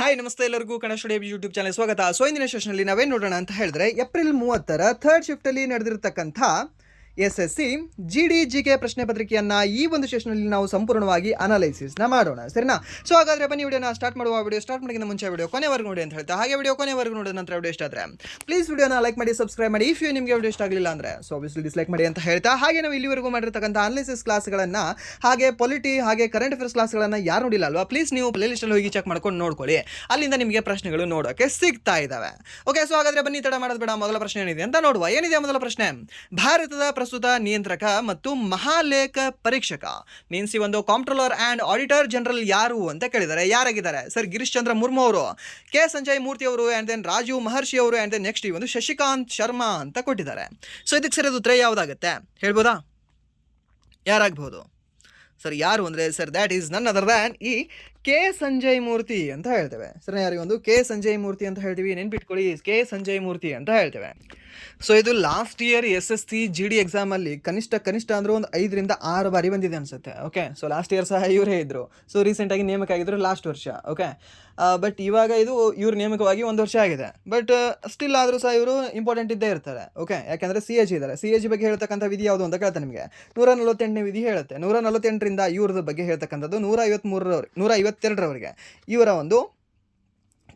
Hi ನಮಸ್ತೆ ಎಲ್ಲರಿಗೂ Kannada studio YouTube channel ಸ್ವಾಗತ. ಸೊ ಇಂದಿನ ಸೆಷನಲ್ಲಿ ನಾವೇನು ನೋಡೋಣ ಅಂತ ಹೇಳಿದ್ರೆ ಏಪ್ರಿಲ್ 30ರ ಥರ್ಡ್ ಶಿಫ್ಟಲ್ಲಿ ನಡೆದಿರತಕ್ಕಂಥ SSC GD GK ಪ್ರಶ್ನೆ ಪತ್ರಿಕೆಯನ್ನು ಈ ಒಂದು ಸೆಷನಲ್ಲಿ ನಾವು ಸಂಪೂರ್ಣವಾಗಿ ಅನಾಲೈಸಿಸ್ನ ಮಾಡೋಣ, ಸರಿನಾ? ಸೊ ಹಾಗಾದರೆ ಬನ್ನಿ ವಿಡಿಯೋನ ಸ್ಟಾರ್ಟ್ ಮಾಡುವ. ವಿಡಿಯೋ ಸ್ಟಾರ್ಟ್ ಮಾಡೋಕ್ಕಿಂತ ಮುಂಚೆ ವಿಡಿಯೋ ಕೊನೆವರೆಗೂ ನೋಡಿ ಅಂತ ಹೇಳ್ತಾ, ಹಾಗೆ ವಿಡಿಯೋ ಕೊನೆವರೆಗೂ ನೋಡಿದ ನಂತರ ವಿಡಿಯೋ ಇಷ್ಟ ಆದರೆ ಪ್ಲೀಸ್ ವಿಡಿಯೋನ ಲೈಕ್ ಮಾಡಿ, ಸಬ್ಸ್ಕ್ರೈಬ್ ಮಾಡಿ. ಇಫ್ ನಿಮಗೆ ವಿಡಿಯೋ ಇಷ್ಟ ಆಗಲಿಲ್ಲ ಅಂದರೆ ಸೊ ಆಬ್ವಿಯಸ್ಲಿ ಡಿಸ್ಲೈಕ್ ಮಾಡಿ ಅಂತ ಹೇಳ್ತಾ, ಹಾಗೆ ನಾವು ಇಲ್ಲಿವರೆಗೂ ಮಾಡಿರ್ತಕ್ಕಂಥ ಅನಾಲಿಸಿಸ್ ಕ್ಲಾಸ್ಗಳನ್ನು ಹಾಗೆ ಪೊಲಿಟಿ ಹಾಗೆ ಕರೆಂಟ್ ಅಫೇರ್ಸ್ ಕ್ಲಾಸ್ಗಳನ್ನು ಯಾರು ನೋಡಿಲ್ಲ ಅಲ್ವಾ, ಪ್ಲೀಸ್ ನೀವು ಪ್ಲೇಲಿಸ್ಟಲ್ಲಿ ಹೋಗಿ ಚೆಕ್ ಮಾಡ್ಕೊಂಡು ನೋಡ್ಕೊಳ್ಳಿ. ಅಲ್ಲಿಂದ ನಿಮಗೆ ಪ್ರಶ್ನೆಗಳು ನೋಡೋಕ್ಕೆ ಸಿಗ್ತಾ ಇದ್ದಾವೆ. ಓಕೆ, ಸೊ ಹಾಗಾದರೆ ಬನ್ನಿ ತಡ ಮಾಡೋದು ಬೇಡ, ಮೊದಲ ಪ್ರಶ್ನೆ ಏನಿದೆ ಅಂತ ನೋಡುವ. ಏನಿದೆ ಮೊದಲ ಪ್ರಶ್ನೆ? ಭಾರತದ ಪ್ರಸ್ತುತ ನಿಯಂತ್ರಕ ಮತ್ತು ಮಹಾಲೇಖ ಪರೀಕ್ಷಕ ಮೀನ್ಸ್ ಈ ಒಂದು ಕಾಂಪ್ಟ್ರೋಲರ್ ಅಂಡ್ ಆಡಿಟರ್ ಜನರಲ್ ಯಾರು ಅಂತ ಕೇಳಿದ್ದಾರೆ. ಯಾರಾಗಿದ್ದಾರೆ ಸರ್? ಗಿರೀಶ್ ಚಂದ್ರ ಮುರ್ಮು ಅವರು, ಕೆ ಸಂಜಯ್ ಮೂರ್ತಿ ಅವರು, ಆ್ಯಂಡ್ ದೆನ್ ರಾಜೀವ್ ಮಹರ್ಷಿ ಅವರು, ಆ್ಯಂಡ್ ದೆನ್ ನೆಕ್ಸ್ಟ್ ಈ ಒಂದು ಶಶಿಕಾಂತ್ ಶರ್ಮಾ ಅಂತ ಕೊಟ್ಟಿದ್ದಾರೆ. ಸೊ ಇದಕ್ಕೆ ಸರಿಯಾದ ಉತ್ತರ ಯಾವುದಾಗುತ್ತೆ ಹೇಳ್ಬೋದಾ? ಯಾರಾಗಬಹುದು ಸರ್? ಯಾರು ಅಂದರೆ ಸರ್ ದ್ಯಾಟ್ ಈಸ್ ನನ್ ಅದರ್ ದ್ಯಾನ್ ಈ ಕೆ ಸಂಜಯ್ ಮೂರ್ತಿ ಅಂತ ಹೇಳ್ತೇವೆ. ಸರ್ ಯಾರಿಗೆ ಒಂದು ಕೆ ಸಂಜಯ್ ಮೂರ್ತಿ ಅಂತ ಹೇಳ್ತೀವಿ, ನೆನ್ಪಿಟ್ಕೊಳ್ಳಿ, ಕೆ ಸಂಜಯ್ ಮೂರ್ತಿ ಅಂತ ಹೇಳ್ತೇವೆ. ಸೊ ಇದು ಲಾಸ್ಟ್ ಇಯರ್ SSC GD ಎಕ್ಸಾಮಲ್ಲಿ ಕನಿಷ್ಠ ಅಂದರೂ ಒಂದು 5 ರಿಂದ 6 ಬಾರಿ ಬಂದಿದೆ ಅನಿಸುತ್ತೆ. ಓಕೆ, ಸೊ ಲಾಸ್ಟ್ ಇಯರ್ ಸಹ ಇವರೇ ಇದ್ದರು. ಸೊ ರೀಸೆಂಟಾಗಿ ನೇಮಕ ಆಗಿದ್ರು ಲಾಸ್ಟ್ ವರ್ಷ. ಓಕೆ, ಬಟ್ ಇವಾಗ ಇದು ಇವ್ರ ನೇಮಕವಾಗಿ 1 ವರ್ಷ ಆಗಿದೆ. ಬಟ್ ಸ್ಟಿಲ್ ಆದರೂ ಸಹ ಇವರು ಇಂಪಾರ್ಟೆಂಟ್ ಇದ್ದೇ ಇರ್ತಾರೆ. ಓಕೆ, ಯಾಕೆಂದರೆ CAG ಇದ್ದಾರೆ. CAG ಬಗ್ಗೆ ಹೇಳ್ತಕ್ಕಂಥ ವಿಧಿ ಯಾವುದು ಅಂತ ಕೇಳ್ತಾರೆ ನಿಮಗೆ. 148ನೇ ವಿಧಿ ಹೇಳುತ್ತೆ. 148ರಿಂದ ಇವ್ರದ್ದು ಬಗ್ಗೆ ಹೇಳ್ತಕ್ಕಂಥದ್ದು 152ರವರೆಗೆ ಇವರ ಒಂದು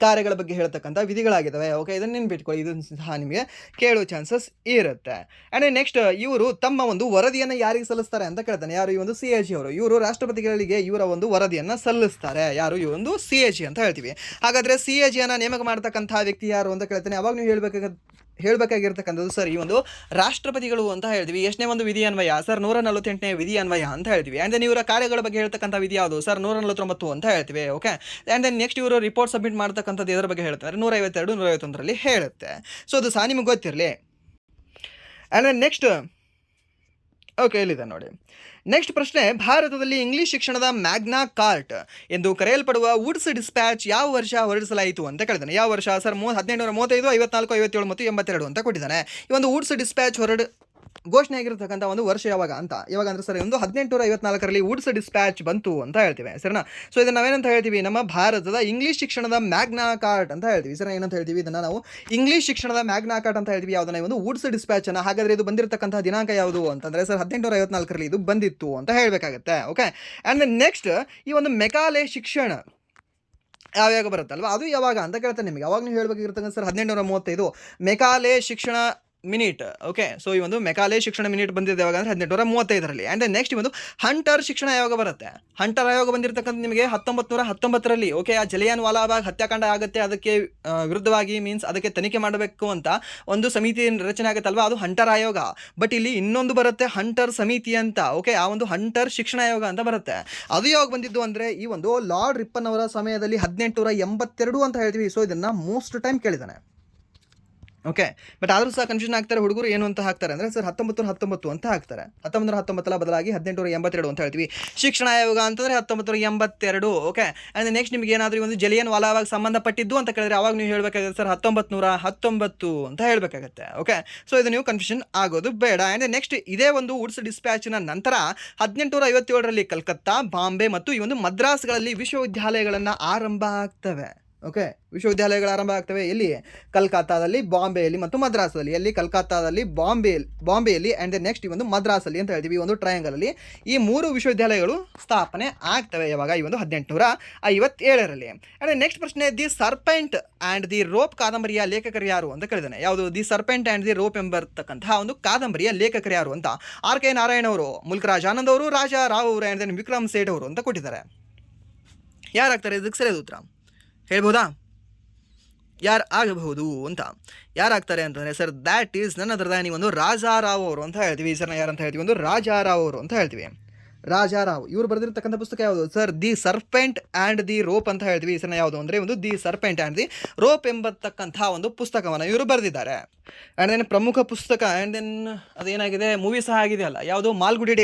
ಕಾರ್ಯಗಳ ಬಗ್ಗೆ ಹೇಳ್ತಕ್ಕಂಥ ವಿಧಿಗಳಾಗಿದ್ದಾವೆ. ಓಕೆ, ಇದನ್ನು ನೆನ್ಪಿಟ್ಕೊಳ್ಳಿ, ಇದನ್ನು ಸಹ ನಿಮಗೆ ಕೇಳೋ ಚಾನ್ಸಸ್ ಇರುತ್ತೆ. ಆ್ಯಂಡ್ ನೆಕ್ಸ್ಟ್ ಇವರು ತಮ್ಮ ಒಂದು ವರದಿಯನ್ನು ಯಾರಿಗೆ ಸಲ್ಲಿಸ್ತಾರೆ ಅಂತ ಕೇಳ್ತಾನೆ. ಯಾರು? ಈ ಒಂದು CAG ಅವರು. ಇವರು ರಾಷ್ಟ್ರಪತಿಗಳಿಗೆ ಇವರ ಒಂದು ವರದಿಯನ್ನು ಸಲ್ಲಿಸ್ತಾರೆ. ಯಾರು? ಈ ಒಂದು CAG ಅಂತ ಹೇಳ್ತೀವಿ. ಹಾಗಾದರೆ CAGಯನ್ನು ನೇಮಕ ಮಾಡ್ತಕ್ಕಂಥ ವ್ಯಕ್ತಿ ಯಾರು ಅಂತ ಕೇಳ್ತಾನೆ. ಅವಾಗ ನೀವು ಹೇಳಬೇಕಾಗಿರ್ತಕ್ಕಂಥದ್ದು ಸರ್ ಈ ಒಂದು ರಾಷ್ಟ್ರಪತಿಗಳು ಅಂತ ಹೇಳ್ತೀವಿ. ಎಷ್ಟನೇ ಒಂದು ವಿಧಿ ಅನ್ವಯ ಸರ್? 148ನೇ ವಿಧಿ ಅನ್ವಯ ಅಂತ ಹೇಳ್ತೀವಿ. ಆ್ಯಂಡ್ ದೆನ್ ಇವರ ಕಾರ್ಯಗಳ ಬಗ್ಗೆ ಹೇಳ್ತಕ್ಕಂಥ ವಿಧಿ ಯಾವುದು ಸರ್? 149 ಅಂತ ಹೇಳ್ತೀವಿ. ಓಕೆ, ಆ್ಯಂಡ್ ದೆನ್ ನೆಕ್ಸ್ಟ್ ಇವರು ರಿಪೋರ್ಟ್ ಸಬ್ಮಿಟ್ ಮಾಡ್ತಕ್ಕಂಥದ್ದು ಇದರ ಬಗ್ಗೆ ಹೇಳ್ತಾರೆ 152, 151ರಲ್ಲಿ ಹೇಳುತ್ತೆ. ಸೊ ಅದು ಸಹ ನಿಮಗೆ ಗೊತ್ತಿರಲಿ. ಆ್ಯಂಡ್ ದೆನ್ ನೆಕ್ಸ್ಟ್ ಓಕೆ, ಇಲ್ಲಿದೆ ನೋಡಿ. ನೆಕ್ಸ್ಟ್ ಪ್ರಶ್ನೆ, ಭಾರತದಲ್ಲಿ ಇಂಗ್ಲಿಷ್ ಶಿಕ್ಷಣದ ಮ್ಯಾಗ್ನಾ ಕಾರ್ಟ್ ಎಂದು ಕರೆಯಲ್ಪಡುವ ವುಡ್ಸ್ ಡಿಸ್ಪ್ಯಾಚ್ ಯಾವ ವರ್ಷ ಹೊರಡಿಸಲಾಯಿತು ಅಂತ ಕೇಳಿದ್ದಾನೆ. ಯಾವ ವರ್ಷ ಸರ್? 1835, 54, 57 ಮತ್ತು 82 ಅಂತ ಕೊಟ್ಟಿದ್ದಾನೆ. ಈ ಒಂದು ವುಡ್ಸ್ ಡಿಸ್ಪ್ಯಾಚ್ ಘೋಷಣೆ ಆಗಿರತಕ್ಕಂಥ ಒಂದು ವರ್ಷ ಯಾವಾಗ ಅಂದರೆ ಸರ್ ಒಂದು 1854ರಲ್ಲಿ ವುಡ್ಸ್ ಡಿಸ್ಪ್ಯಾಚ್ ಬಂತು ಅಂತ ಹೇಳ್ತೀವಿ, ಸರಿನಾ? ಸೊ ಇದನ್ನು ನಾವೇನಂತ ಹೇಳ್ತೀವಿ? ನಮ್ಮ ಭಾರತದ ಇಂಗ್ಲಿಷ್ ಶಿಕ್ಷಣದ ಮ್ಯಾಗ್ನಾ ಕಾರ್ಟ್ ಅಂತ ಹೇಳ್ತೀವಿ. ಸರ್ ಏನಂತ ಹೇಳ್ತೀವಿ? ಇದನ್ನು ನಾವು ಇಂಗ್ಲಿಷ್ ಶಿಕ್ಷಣದ ಮ್ಯಾಗ್ನಾ ಕಾರ್ಟ್ ಅಂತ ಹೇಳ್ತೀವಿ. ಯಾವುದನ್ನ? ಒಂದು ವುಡ್ಸ್ ಡಿಸ್ಪ್ಯಾಚನ್ನು. ಹಾಗಾದರೆ ಇದು ಬಂದಿರತಕ್ಕಂಥ ದಿನಾಂಕ ಯಾವುದು ಅಂತಂದರೆ ಸರ್ 1854ರಲ್ಲಿ ಇದು ಬಂದಿತ್ತು ಅಂತ ಹೇಳಬೇಕಾಗತ್ತೆ. ಓಕೆ, ಆ್ಯಂಡ್ ನೆಕ್ಸ್ಟ್ ಈ ಒಂದು ಮೆಕಾಲೆ ಶಿಕ್ಷಣ ಯಾವಾಗ ಬರುತ್ತಲ್ವ ಅದು ಯಾವಾಗ ಅಂತ ಕೇಳ್ತಾನೆ ನಿಮಗೆ. ಅವಾಗ ನೀವು ಹೇಳಬೇಕಾಗಿರ್ತಕ್ಕಂಥ ಸರ್ 1835 ಮೆಕಾಲೆ ಶಿಕ್ಷಣ ಮಿನಿಟ್. ಓಕೆ, ಸೊ ಈ ಒಂದು ಮೆಕಾಲೆ ಶಿಕ್ಷಣ ಮಿನಿಟ್ ಬಂದಿದೆ ಯಾವಾಗ ಅಂದರೆ 1835ರಲ್ಲಿ. ಆ್ಯಂಡ್ ನೆಕ್ಸ್ಟ್ ಈ ಒಂದು ಹಂಟರ್ ಶಿಕ್ಷಣ ಆಯೋಗ ಬರುತ್ತೆ. ಹಂಟರ್ ಆಯೋಗ ಬಂದಿರತಕ್ಕಂಥ ನಿಮಗೆ 1919ರಲ್ಲಿ. ಓಕೆ, ಆ ಜಲಿಯನ್ ವಾಲಾಬಾಗ್ ಹತ್ಯಾಕಾಂಡ ಆಗುತ್ತೆ, ಅದಕ್ಕೆ ವಿರುದ್ಧವಾಗಿ ಮೀನ್ಸ್ ಅದಕ್ಕೆ ತನಿಖೆ ಮಾಡಬೇಕು ಅಂತ ಒಂದು ಸಮಿತಿ ರಚನೆ ಆಗುತ್ತಲ್ವ, ಅದು ಹಂಟರ್ ಆಯೋಗ. ಬಟ್ ಇಲ್ಲಿ ಇನ್ನೊಂದು ಬರುತ್ತೆ ಹಂಟರ್ ಸಮಿತಿ ಅಂತ. ಓಕೆ, ಆ ಒಂದು ಹಂಟರ್ ಶಿಕ್ಷಣ ಆಯೋಗ ಅಂತ ಬರುತ್ತೆ. ಅದು ಯಾವಾಗ ಬಂದಿದ್ದು ಅಂದರೆ ಈ ಒಂದು ಲಾರ್ಡ್ ರಿಪ್ಪನ್ ಅವರ ಸಮಯದಲ್ಲಿ 1882 ಅಂತ ಹೇಳ್ತೀವಿ. ಸೊ ಇದನ್ನು ಮೋಸ್ಟ್ ಟೈಮ್ ಕೇಳಿದ್ದಾನೆ. ಓಕೆ, ಬಟ್ ಆದರೂ ಸಹ ಕನ್ಫ್ಯೂಷನ್ ಆಗ್ತಾರೆ ಹುಡುಗರು. ಏನು ಅಂತ ಹಾಕ್ತಾರೆ ಅಂದರೆ ಸರ್ 1919 ಅಂತ ಹಾಕ್ತಾರೆ. 1919 ಬದಲಾಗಿ 1882 ಅಂತ ಹೇಳ್ತೀವಿ. ಶಿಕ್ಷಣ ಆಯೋಗ ಅಂತಂದರೆ 1982. ಓಕೆ, ಆ್ಯಂಡ್ ನೆಕ್ಸ್ಟ್ ನಿಮಗೆ ಏನಾದರೂ ಒಂದು ಜಲಿಯನ್ ವಾಲಾಬಾಗ್ ಸಂಬಂಧಪಟ್ಟಿದ್ದು ಅಂತ ಕೇಳಿದ್ರೆ ಅವಾಗ ನೀವು ಹೇಳಬೇಕಾಗುತ್ತೆ ಸರ್ 1919 ಅಂತ ಹೇಳಬೇಕಾಗತ್ತೆ. ಓಕೆ, ಸೊ ಇದು ನೀವು ಕನ್ಫ್ಯೂಷನ್ ಆಗೋದು ಬೇಡ. ಆ್ಯಂಡ್ ನೆಕ್ಸ್ಟ್ ಇದೇ ಒಂದು ವುಡ್ಸ್ ಡಿಸ್ಪ್ಯಾಚಿನ ನಂತರ 1857ರಲ್ಲಿ ಕಲ್ಕತ್ತಾ, ಬಾಂಬೆ ಮತ್ತು ಈ ಒಂದು ಮದ್ರಾಸ್ಗಳಲ್ಲಿ ವಿಶ್ವವಿದ್ಯಾಲಯಗಳನ್ನು ಆರಂಭ ಆಗ್ತವೆ. ಓಕೆ, ವಿಶ್ವವಿದ್ಯಾಲಯಗಳು ಆರಂಭ ಆಗ್ತವೆ. ಎಲ್ಲಿ? ಕಲ್ಕತ್ತಾದಲ್ಲಿ, ಬಾಂಬೆಯಲ್ಲಿ ಮತ್ತು ಮದ್ರಾಸಲ್ಲಿ. ಎಲ್ಲಿ? ಕಲ್ಕತ್ತಾದಲ್ಲಿ, ಬಾಂಬೆಯಲ್ಲಿ ಆ್ಯಂಡ್ ನೆಕ್ಸ್ಟ್ ಈ ಒಂದು ಮದ್ರಾಸಲ್ಲಿ ಅಂತ ಹೇಳ್ತೀವಿ. ಈ ಒಂದು ಟ್ರಯಾಂಗಲಲ್ಲಿ ಈ 3 ವಿಶ್ವವಿದ್ಯಾಲಯಗಳು ಸ್ಥಾಪನೆ ಆಗ್ತವೆ. ಯಾವಾಗ? ಈ ಒಂದು 1857ರಲ್ಲಿ. ಆ್ಯಂಡ್ ನೆಕ್ಸ್ಟ್ ಪ್ರಶ್ನೆ, the serpent and the rope ಕಾದಂಬರಿಯ ಲೇಖಕರು ಯಾರು ಅಂತ ಕೇಳಿದ್ದಾನೆ. ಯಾವುದು? The serpent and the rope ಎಂಬರ್ತಕ್ಕಂತಹ ಒಂದು ಕಾದಂಬರಿಯ ಲೇಖಕರು ಯಾರು ಅಂತ R.K. ನಾರಾಯಣ್ ಅವರು, ಮುಲ್ಕರಾಜ್ ಆನಂದ್ ಅವರು, ರಾಜಾ ರಾವ್ ಅವರು, ಆ್ಯಂಡ್ ದೆನ್ ವಿಕ್ರಮ್ ಸೇಠ್ ಅವರು ಅಂತ ಕೊಟ್ಟಿದ್ದಾರೆ. ಯಾರಾಗ್ತಾರೆ ಇದಕ್ಕೆ ಸರಿಯಾದ ಉತ್ತರ ಹೇಳ್ಬೋದಾ? ಯಾರು ಆಗಬಹುದು ಅಂತ? ಯಾರಾಗ್ತಾರೆ ಅಂತಂದರೆ ಸರ್ ದ್ಯಾಟ್ ಈಸ್ ನನ್ ಅದರ್ ದ್ಯಾನ್ ಈ ಒಂದು ರಾಜಾರಾವ್ ಅವರು ಅಂತ ಹೇಳ್ತೀವಿ. ಸರ್ ಯಾರಂತ ಹೇಳ್ತೀವಿ? ಒಂದು ರಾಜಾರಾವ್ ಅವರು ಅಂತ ಹೇಳ್ತೀವಿ. ರಾಜಾರಾವ್ ಇವರು ಬರೆದಿರ್ತಕ್ಕಂಥ ಪುಸ್ತಕ ಯಾವುದು sir? The serpent and the rope ಅಂತ ಹೇಳ್ತೀವಿ. ಹೆಸರನ್ನ ಯಾವುದು ಅಂದರೆ ಒಂದು the serpent and the rope ಎಂಬತಕ್ಕಂಥ ಒಂದು ಪುಸ್ತಕವನ್ನು ಇವರು ಬರೆದಿದ್ದಾರೆ. ಆ್ಯಂಡ್ ದೆನ್ ಪ್ರಮುಖ ಪುಸ್ತಕ ಆ್ಯಂಡ್ ದೆನ್ ಅದೇನಾಗಿದೆ ಮೂವಿ ಸಹ ಆಗಿದೆಯಲ್ಲ, ಯಾವುದು? ಮಾಲ್ಗುಡಿ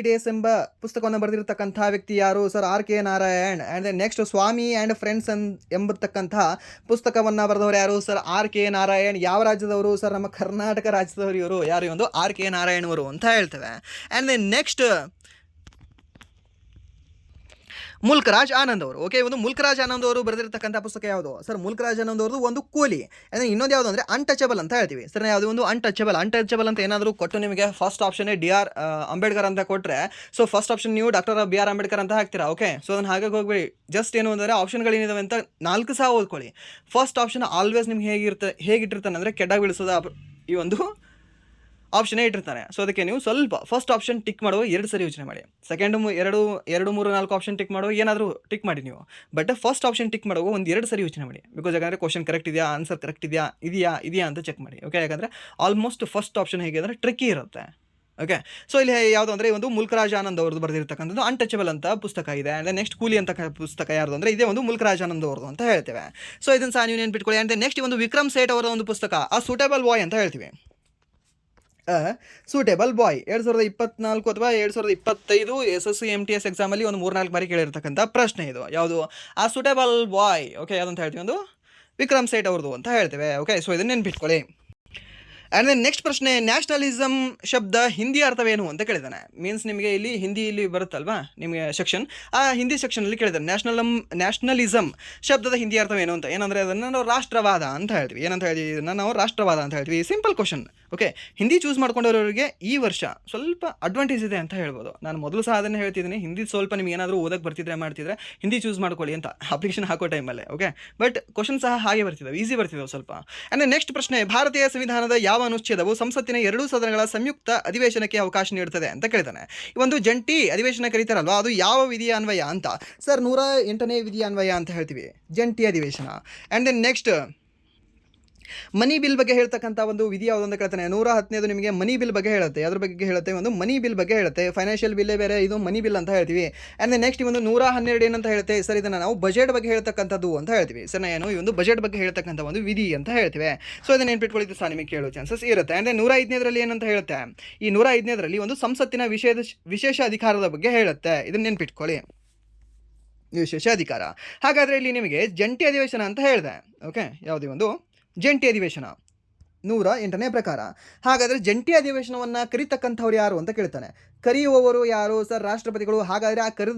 ಡೇಸ್ ಎಂಬ ಪುಸ್ತಕವನ್ನು ಬರೆದಿರ್ತಕ್ಕಂಥ ವ್ಯಕ್ತಿ ಯಾರು ಸರ್? R.K. Narayan. And then next Swami and friends ಎಂಬತಕ್ಕಂಥ ಪುಸ್ತಕವನ್ನು ಬರೆದವರು ಯಾರು ಸರ್? R.K. ನಾರಾಯಣ್. ಯಾವ ರಾಜ್ಯದವರು ಸರ್? ನಮ್ಮ ಕರ್ನಾಟಕ ರಾಜ್ಯದವರು ಇವರು. ಯಾರು? ಒಂದು R.K. ನಾರಾಯಣ್ ಅವರು ಅಂತ ಹೇಳ್ತೇವೆ. ಆ್ಯಂಡ್ ದೆನ್ ನೆಕ್ಸ್ಟ್ ಮುಲ್ಕರಾಜ್ ಆನಂದ್ ಅವರು. ಓಕೆ, ಒಂದು ಮುಲ್ಕರಾಜ್ ಆನಂದ್ ಅವರು ಬರೆದಿರ್ತಕ್ಕಂಥ ಪುಸ್ತಕ ಯಾವುದು ಸರ್? ಮುಲ್ಕರಾಜ್ ಆನಂದ್ ಅವ್ರದ್ದು ಒಂದು ಕೂಲಿ. ಅಂದರೆ ಇನ್ನೊಂದು ಯಾವುದು ಅಂದರೆ ಅನ್ಟಚಬಲ್ ಅಂತ ಹೇಳ್ತೀವಿ ಸರ್. ಯಾವುದು ಒಂದು ಅನ್ಟಚಬಲ್ ಅಂತ ಏನಾದರೂ ಕೊಟ್ಟು ನಿಮಗೆ ಫಸ್ಟ್ ಆಪ್ಷನ್ DR ಅಂಬೇಡ್ಕರ್ ಅಂತ ಕೊಟ್ಟರೆ, ಸೊ ಫಸ್ಟ್ ಆಪ್ಷನ್ ನೀವು ಡಾಕ್ಟರ್ BR ಅಂಬೇಡ್ಕರ್ ಅಂತ ಹಾಕ್ತೀರಾ. ಓಕೆ, ಸೊ ಅದನ್ನು ಹಾಗಾಗಿ ಹೋಗ್ಬೇಡಿ. ಜಸ್ಟ್ ಏನು ಅಂದರೆ ಆಪ್ಷನ್ಗಳೇನಿದಾವೆ ಅಂತ 4 ಸಹ ಓದ್ಕೊಳ್ಳಿ. ಫಸ್ಟ್ ಆಪ್ಷನ್ ಆಲ್ವೇಸ್ ನಿಮ್ಗೆ ಹೇಗಿಟ್ಟಿರ್ತಾನೆ ಅಂದರೆ ಕೆಡ್ಡಾಗಿ ಬೀಳಿಸೋದು ಈ ಒಂದು ಆಪ್ಷನ್ನೇ ಇಟ್ಟಿರ್ತಾನೆ. ಸೊ ಅದಕ್ಕೆ ನೀವು ಸ್ವಲ್ಪ ಫಸ್ಟ್ ಆಪ್ಷನ್ ಟಿಕ್ ಮಾಡುವ 2 ಸರಿ ಯೋಚನೆ ಮಾಡಿ. ಸೆಕೆಂಡ್ 2, 3, 4 ಆಪ್ಷನ್ ಟಿಕ್ ಮಾಡುವ ಏನಾದರೂ ಟಿಕ್ ಮಾಡಿ ನೀವು. ಬಟ್ ಫಸ್ಟ್ ಆಪ್ಷನ್ ಟಿಕ್ ಮಾಡುವ 1-2 ಸರಿ ಯೋಚನೆ ಮಾಡಿ. ಬಿಕಾಸ್ ಯಾಕಂದರೆ ಕ್ವಶನ್ ಕರೆಕ್ಟ್ ಇದೆಯಾ, ಆನ್ಸರ್ ಕರೆಕ್ಟ್ ಇದೆಯಾ ಅಂತ ಚೆಕ್ ಮಾಡಿ. ಓಕೆ, ಯಾಕಂದರೆ ಆಲ್ಮೋಸ್ಟ್ ಫಸ್ಟ್ ಆಪ್ಷನ್ ಹೇಗೆ ಅಂದರೆ ಟ್ರಿಕ್ಕಿ ಇರುತ್ತೆ. ಓಕೆ, ಸೊ ಇಲ್ಲಿ ಯಾವುದು ಅಂದರೆ ಒಂದು ಮುಲ್ಕರಾಜ್ ಆನಂದ್ ಅವ್ರದ್ದು ಬರೆದಿರ್ತಕ್ಕಂಥದ್ದು ಅನ್ಟಚಬಲ್ ಅಂತ ಪುಸ್ತಕ ಇದೆ. ಆ್ಯಂಡ್ ನೆಕ್ಸ್ಟ್ ಕೂಲಿ ಅಂತ ಪುಸ್ತಕ ಯಾರ್ದು ಅಂದರೆ ಇದೇ ಒಂದು ಮುಲ್ಕರಾಜ್ ಆನಂದ್ ಅವ್ರದ್ದು ಅಂತ ಹೇಳ್ತೇವೆ. ಸೊ ಇದನ್ನು ಸಹ ನೀವು ನೆನ್ಪಿಟ್ಕೊಳ್ಳಿ. ಆ್ಯಂಡ್ ನೆಕ್ಸ್ಟ್ ಒಂದು ವಿಕ್ರಮ್ ಸೇಠ್ ಅವರ ಒಂದು ಪುಸ್ತಕ ಆ ಸೂಟೇಬಲ್ ಬಾಯ್ ಅಂತ ಹೇಳ್ತೀವಿ. ಸೂಟೇಬಲ್ ಬಾಯ್ 2024 ಅಥವಾ 2025 SSC MTS ಎಕ್ಸಾಮಲ್ಲಿ ಒಂದು 3-4 ಬಾರಿ ಕೇಳಿರ್ತಕ್ಕಂಥ ಪ್ರಶ್ನೆ ಇದು. ಯಾವುದು ಆ ಸೂಟೇಬಲ್ ಬಾಯ್? ಓಕೆ, ಯಾವುದಂತ ಹೇಳ್ತೀವಿ, ಒಂದು ವಿಕ್ರಮ್ ಸೇಠ್ ಅವ್ರದ್ದು ಅಂತ ಹೇಳ್ತೇವೆ. ಓಕೆ, ಸೊ ಇದನ್ನು ನೆನ್ಪಿಟ್ಕೊಳ್ಳಿ. ಆ್ಯಂಡ್ ದೆನ್ ನೆಕ್ಸ್ಟ್ ಪ್ರಶ್ನೆ, ನ್ಯಾಷನಲಿಸಮ್ ಶಬ್ದ ಹಿಂದಿ ಅರ್ಥವೇನು ಅಂತ ಕೇಳಿದ್ದಾನೆ. ಮೀನ್ಸ್ ನಿಮಗೆ ಇಲ್ಲಿ ಬರುತ್ತಲ್ವಾ ನಿಮಗೆ ಸೆಕ್ಷನ್, ಆ ಹಿಂದಿ ಸೆಕ್ಷನಲ್ಲಿ ಕೇಳಿದ್ದಾನೆ ನ್ಯಾಷನಲಿಸಮ್ ಶಬ್ದದ ಹಿಂದಿ ಅರ್ಥವೇನು ಅಂತ. ಏನಂದರೆ ಅದನ್ನು ನಾವು ರಾಷ್ಟ್ರವಾದ ಅಂತ ಹೇಳ್ತೀವಿ. ಏನಂತ ಹೇಳ್ತೀವಿ ಇದನ್ನು ನಾವು? ರಾಷ್ಟ್ರವಾದ ಅಂತ ಹೇಳ್ತೀವಿ. Simple question. Okay, Hindi choose ಮಾಡ್ಕೊಂಡವರಿಗೆ ಈ ವರ್ಷ ಸ್ವಲ್ಪ ಅಡ್ವಾಂಟೇಜ್ ಇದೆ ಅಂತ ಹೇಳ್ಬೋದು. ನಾನು ಮೊದಲು ಸಹ ಅದನ್ನು ಹೇಳ್ತಿದ್ದೀನಿ, ಹಿಂದಿ ಸ್ವಲ್ಪ ನಿಮ್ಗೆ ಏನಾದರೂ ಓದಕ್ಕೆ ಬರ್ತಿದ್ರೆ ಮಾಡ್ತಿದ್ರೆ ಹಿಂದಿ ಚೂಸ್ ಮಾಡ್ಕೊಳ್ಳಿ ಅಂತ ಅಪ್ಲಿಕೇಶನ್ ಹಾಕೋ ಟೈಮಲ್ಲೇ. ಓಕೆ, ಬಟ್ ಕ್ವಶನ್ ಸಹ ಹಾಗೆ ಬರ್ತಿದ್ದಾವೆ, ಈಸಿ ಬರ್ತಿದ್ದಾವೆ ಸ್ವಲ್ಪ. ಆ್ಯಂಡ್ ನೆಕ್ಸ್ಟ್ ಪ್ರಶ್ನೆ, ಭಾರತೀಯ ಸಂವಿಧಾನದ ಯಾವ ಅನುಚ್ಛೇದವು ಸಂಸತ್ತಿನ 2 ಸದನಗಳ ಸಂಯುಕ್ತ ಅಧಿವೇಶನಕ್ಕೆ ಅವಕಾಶ ನೀಡುತ್ತದೆ ಅಂತ ಕೇಳಿದಾನೆ. ಈ ಒಂದು ಜಂಟಿ ಅಧಿವೇಶನ ಕರೀತಾರಲ್ವಾ, ಅದು ಯಾವ ವಿಧಿಯ ಅನ್ವಯ ಅಂತ? ಸರ್ 108ನೇ ವಿಧಿಯ ಅನ್ವಯ ಅಂತ ಹೇಳ್ತೀವಿ, ಜಂಟಿ ಅಧಿವೇಶನ. And then next money bill ಬಗ್ಗೆ ಹೇಳ್ತಕ್ಕಂಥ ಒಂದು ವಿಧಿ ಯಾವುದು ಅಂತ ಕೇಳ್ತಾನೆ. 110ನೇದು ನಿಮಗೆ ಮನಿ ಬಿಲ್ ಬಗ್ಗೆ ಹೇಳುತ್ತೆ. ಅದ್ರ ಬಗ್ಗೆ ಹೇಳುತ್ತೆ, ಒಂದು ಮನಿ ಬಿಲ್ ಬಗ್ಗೆ ಹೇಳುತ್ತೆ. ಫೈನಾನ್ಷಿಯಲ್ ಬಿಲ್ಲೇ ಬೇರೆ, ಇದು ಮನಿ ಬಿಲ್ ಅಂತ ಹೇಳ್ತೀವಿ. ಆ್ಯಂಡ್ ನೆಕ್ಸ್ಟ್ ಒಂದು 112 ಏನಂತ ಹೇಳುತ್ತೆ ಸರ್? ಇದನ್ನು ನಾವು ಬಜೆಟ್ ಬಗ್ಗೆ ಹೇಳ್ತಕ್ಕಂಥದ್ದು ಅಂತ ಹೇಳ್ತೀವಿ. ಸರ್ ಏನು ಈ ಒಂದು ಬಜೆಟ್ ಬಗ್ಗೆ ಹೇಳ್ತಕ್ಕಂಥ ಒಂದು ವಿಧಿ ಅಂತ ಹೇಳ್ತೀವಿ. ಸೊ ಇದನ್ನು ನೆನ್ಪಿಟ್ಕೊಳ್ಳಿದ್ದು ಸಹ ನಿಮಗೆ ಕೇಳೋ ಚಾನ್ಸಸ್ ಇರುತ್ತೆ. ಆ್ಯಂಡ್ 105ನೇದರಲ್ಲಿ ಏನಂತ ಹೇಳುತ್ತೆ? ಈ 105ನೇದರಲ್ಲಿ ಒಂದು ಸಂಸತ್ತಿನ ವಿಶೇಷ ಅಧಿಕಾರದ ಬಗ್ಗೆ ಹೇಳುತ್ತೆ. ಇದನ್ನು ನೆನ್ಪಿಟ್ಕೊಳ್ಳಿ, ವಿಶೇಷ ಅಧಿಕಾರ. ಹಾಗಾದರೆ ಇಲ್ಲಿ ನಿಮಗೆ ಜಂಟಿ ಅಧಿವೇಶನ ಅಂತ ಹೇಳಿದೆ. ಓಕೆ, ಯಾವುದೇ ಒಂದು ಜಂಟಿ ಅಧಿವೇಶನ 108ನೇ ಪ್ರಕಾರ. ಹಾಗಾದರೆ ಜಂಟಿ ಅಧಿವೇಶನವನ್ನು ಕರೀತಕ್ಕಂಥವ್ರು ಯಾರು ಅಂತ ಕೇಳ್ತಾನೆ. ಕರೆಯುವವರು ಯಾರು ಸರ್? ರಾಷ್ಟ್ರಪತಿಗಳು. ಹಾಗಾದರೆ ಆ